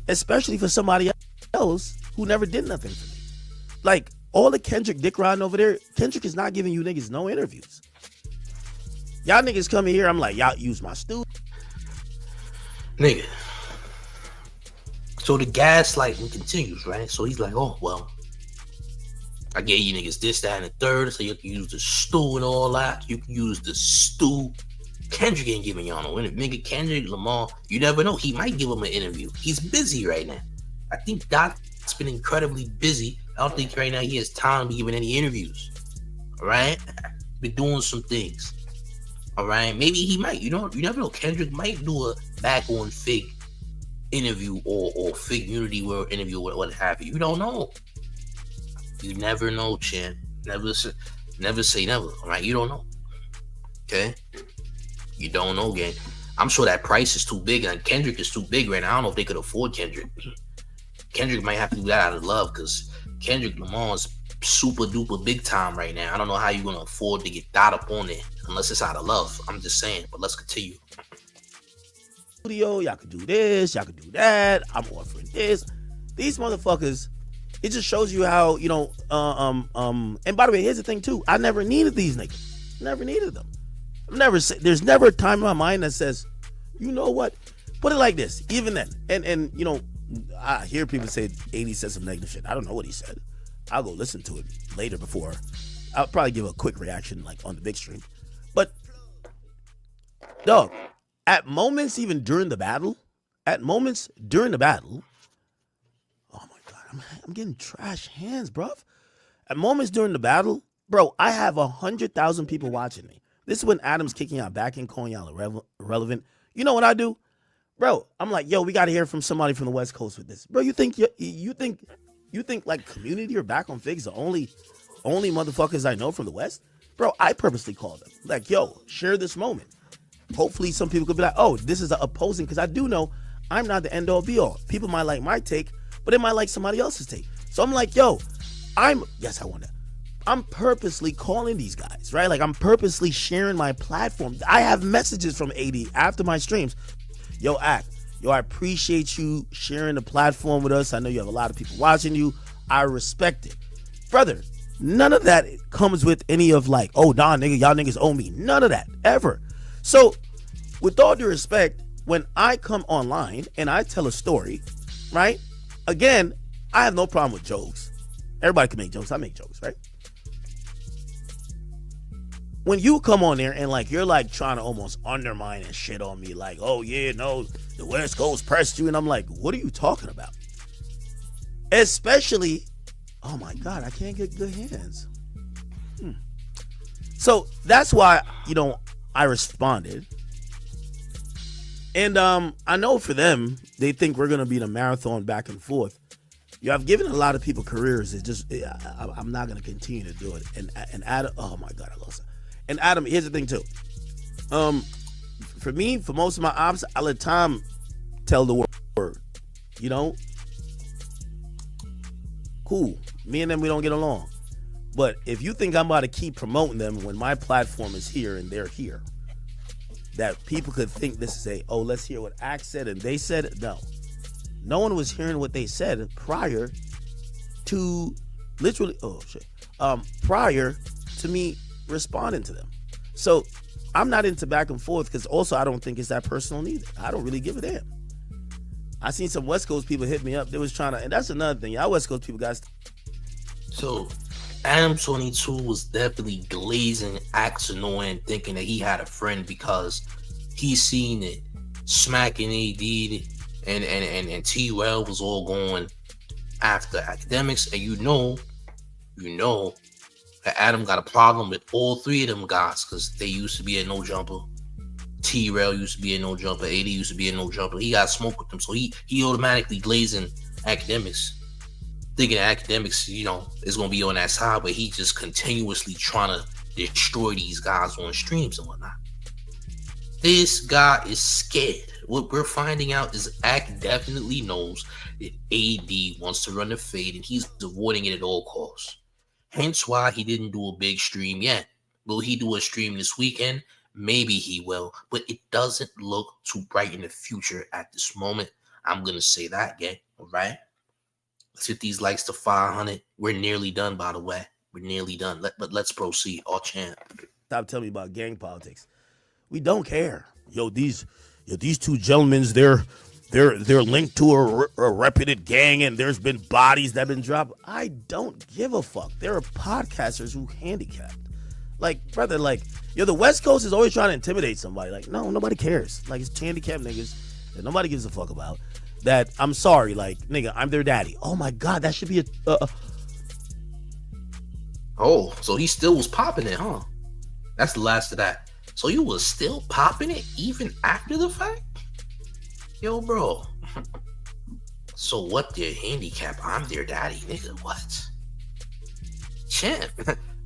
especially for somebody else who never did nothing for me. Like, all the Kendrick dick riding over there, Kendrick is not giving you niggas no interviews. Y'all niggas come in here, I'm like, y'all use my studio. Nigga. So the gaslighting continues, right? So he's like, oh, well, I gave you niggas this, that, and the third, so you can use the stew and all that. You can use the stew. Kendrick ain't giving y'all no interview. Nigga, Kendrick, Lamar, you never know. He might give him an interview. He's busy right now. I think Doc's been incredibly busy. I don't think right now he has time to be giving any interviews. All right? Been doing some things. All right? Maybe he might. You never know. Kendrick might do a back on Fig interview or Fig Unity World interview or what have you. You don't know. You never know, Chan. Never say never. All right? You don't know. Okay? You don't know, gang. I'm sure that price is too big, and Kendrick is too big right now. I don't know if they could afford Kendrick. Kendrick might have to do that out of love, because Kendrick Lamar is super duper big time right now. I don't know how you're gonna afford to get that up on it unless it's out of love. I'm just saying, but let's continue. Y'all could do this, y'all could do that. I'm offering this. These motherfuckers, it just shows you how, you know, and by the way, here's the thing too. I never needed these niggas. Never needed them. There's never a time in my mind that says, you know what? Put it like this, even then. And you know, I hear people say 80 said some negative shit. I don't know what he said. I'll go listen to it later before. I'll probably give a quick reaction like on the big stream. But dog, at moments even during the battle, oh my God, I'm getting trash hands, bruv. At moments during the battle, bro, I have 100,000 people watching me. This is when Adam's kicking out back and calling y'all irrelevant. You know what I do? Bro, I'm like, yo, we got to hear from somebody from the West Coast with this. Bro, you think like Community or Back on Figs the only motherfuckers I know from the West? Bro, I purposely called them. Like, yo, share this moment. Hopefully some people could be like, oh, this is the opposing, because I do know I'm not the end all be all. People might like my take, but they might like somebody else's take. So I'm like, yo, I'm purposely calling these guys, right? Like, I'm purposely sharing my platform. I have messages from AD after my streams. Yo, I appreciate you sharing the platform with us. I know you have a lot of people watching you. I respect it. Brother, none of that comes with any of like, oh, nah, nigga, y'all niggas owe me. None of that, ever. So, with all due respect, when I come online and I tell a story, right? Again, I have no problem with jokes. Everybody can make jokes. I make jokes, right? When you come on there and like you're like trying to almost undermine and shit on me, like, oh yeah, no, the West Coast pressed you, and I'm like, what are you talking about? Especially, oh my God, I can't get good hands. So that's why, you know, I responded. And I know for them, they think we're gonna be in a marathon back and forth. You know, I've given a lot of people careers. It's just I'm not gonna continue to do it. And Adam, oh my God, I lost it. And Adam, here's the thing too. For me, for most of my ops, I let Tom tell the word. You know, cool. Me and them, we don't get along. But if you think I'm about to keep promoting them when my platform is here and they're here, that people could think this is let's hear what Axe said and they said it. No one was hearing what they said prior to prior to me responding to them. So I'm not into back and forth, because also I don't think it's that personal neither. I don't really give a damn. I seen some West Coast people hit me up. They was trying to, and that's another thing. Y'all West Coast people, guys. So Adam 22 was definitely glazing Axe annoying, thinking that he had a friend because he seen it smacking AD and T-Well was all going after Akademiks, and you know that Adam got a problem with all three of them guys, because they used to be a no jumper. T-Rail used to be a no jumper. AD used to be a no jumper. He got smoke with them, so he automatically glazing Akademiks, thinking Akademiks, you know, is gonna be on that side, but he just continuously trying to destroy these guys on streams and whatnot. This guy is scared. What we're finding out is Ak definitely knows that AD wants to run the fade, and he's avoiding it at all costs. Hence why he didn't do a big stream yet. Will he do a stream this weekend? Maybe he will, but it doesn't look too bright in the future at this moment. I'm going to say that, gang, all right? Let's hit these likes to 500. We're nearly done, by the way. We're nearly done. But let's proceed. All champ. Stop telling me about gang politics. We don't care. These two gentlemen, they're linked to a reputed gang, and there's been bodies that have been dropped. I don't give a fuck. There are podcasters who handicapped. Like, brother, like, the West Coast is always trying to intimidate somebody. Like, no, nobody cares. Like, it's handicapped niggas that nobody gives a fuck about. That, I'm sorry, like, nigga, I'm their daddy. Oh my God, that should be Oh, so he still was popping it, huh? That's the last of that. So you was still popping it even after the fact? Yo, bro. So what their handicap? I'm their daddy, nigga. What? Champ,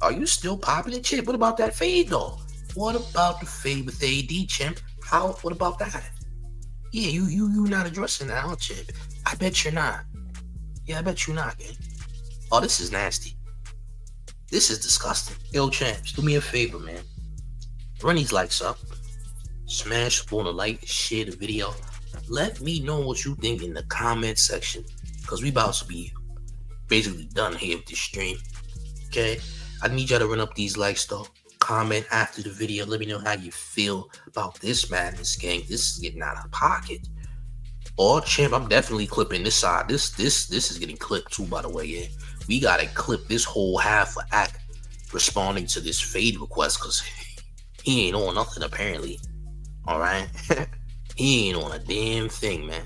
are you still popping it, champ? What about that fade, though? What about the fade with AD, champ? What about that? Yeah, you not addressing that, huh, champ? I bet you're not. Yeah, I bet you're not, gang. Oh, this is nasty. This is disgusting. Yo, champs, do me a favor, man. Run these likes up. Smash on a like, share the video. Let me know what you think in the comment section, because we about to be basically done here with this stream. Okay? I need y'all to run up these likes, though. Comment after the video. Let me know how you feel about this madness, gang. This is getting out of pocket. Oh, champ, I'm definitely clipping this side. This is getting clipped too, by the way, yeah. We gotta clip this whole half of act responding to this fade request, because he ain't on nothing apparently. Alright? He ain't on a damn thing, man.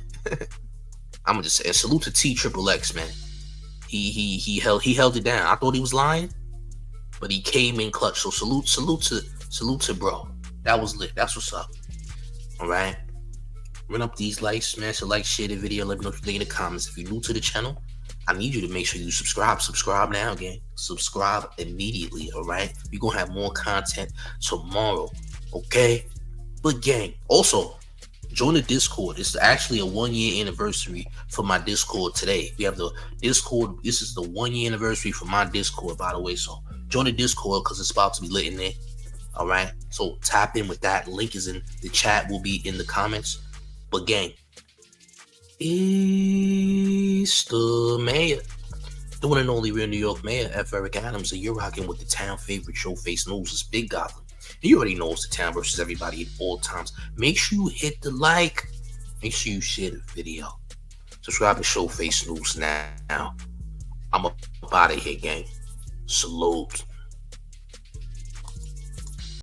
I'ma just say salute to TXXX, man. He held it down. I thought he was lying, but he came in clutch. So salute to bro. That was lit. That's what's up. Alright. Run up these likes, smash the like, share the video, let me know what you think in the comments. If you're new to the channel, I need you to make sure you subscribe. Subscribe now, gang. Subscribe immediately, all right? We're going to have more content tomorrow, okay? But, gang, also, join the Discord. It's actually a 1-year anniversary for my Discord today. We have the Discord. This is the 1-year anniversary for my Discord, by the way. So, join the Discord because it's about to be lit in there, all right? So, tap in with that. Link is in the chat. Will be in the comments. But, gang, it's the mayor, the one and only real New York mayor, F. Eric Adams, and you're rocking with the town favorite Showface News. It's Big Gotham. And you already know it's the town versus everybody at all times. Make sure you hit the like. Make sure you share the video. Subscribe to Showface News now. I'm up out of here, gang. Salute.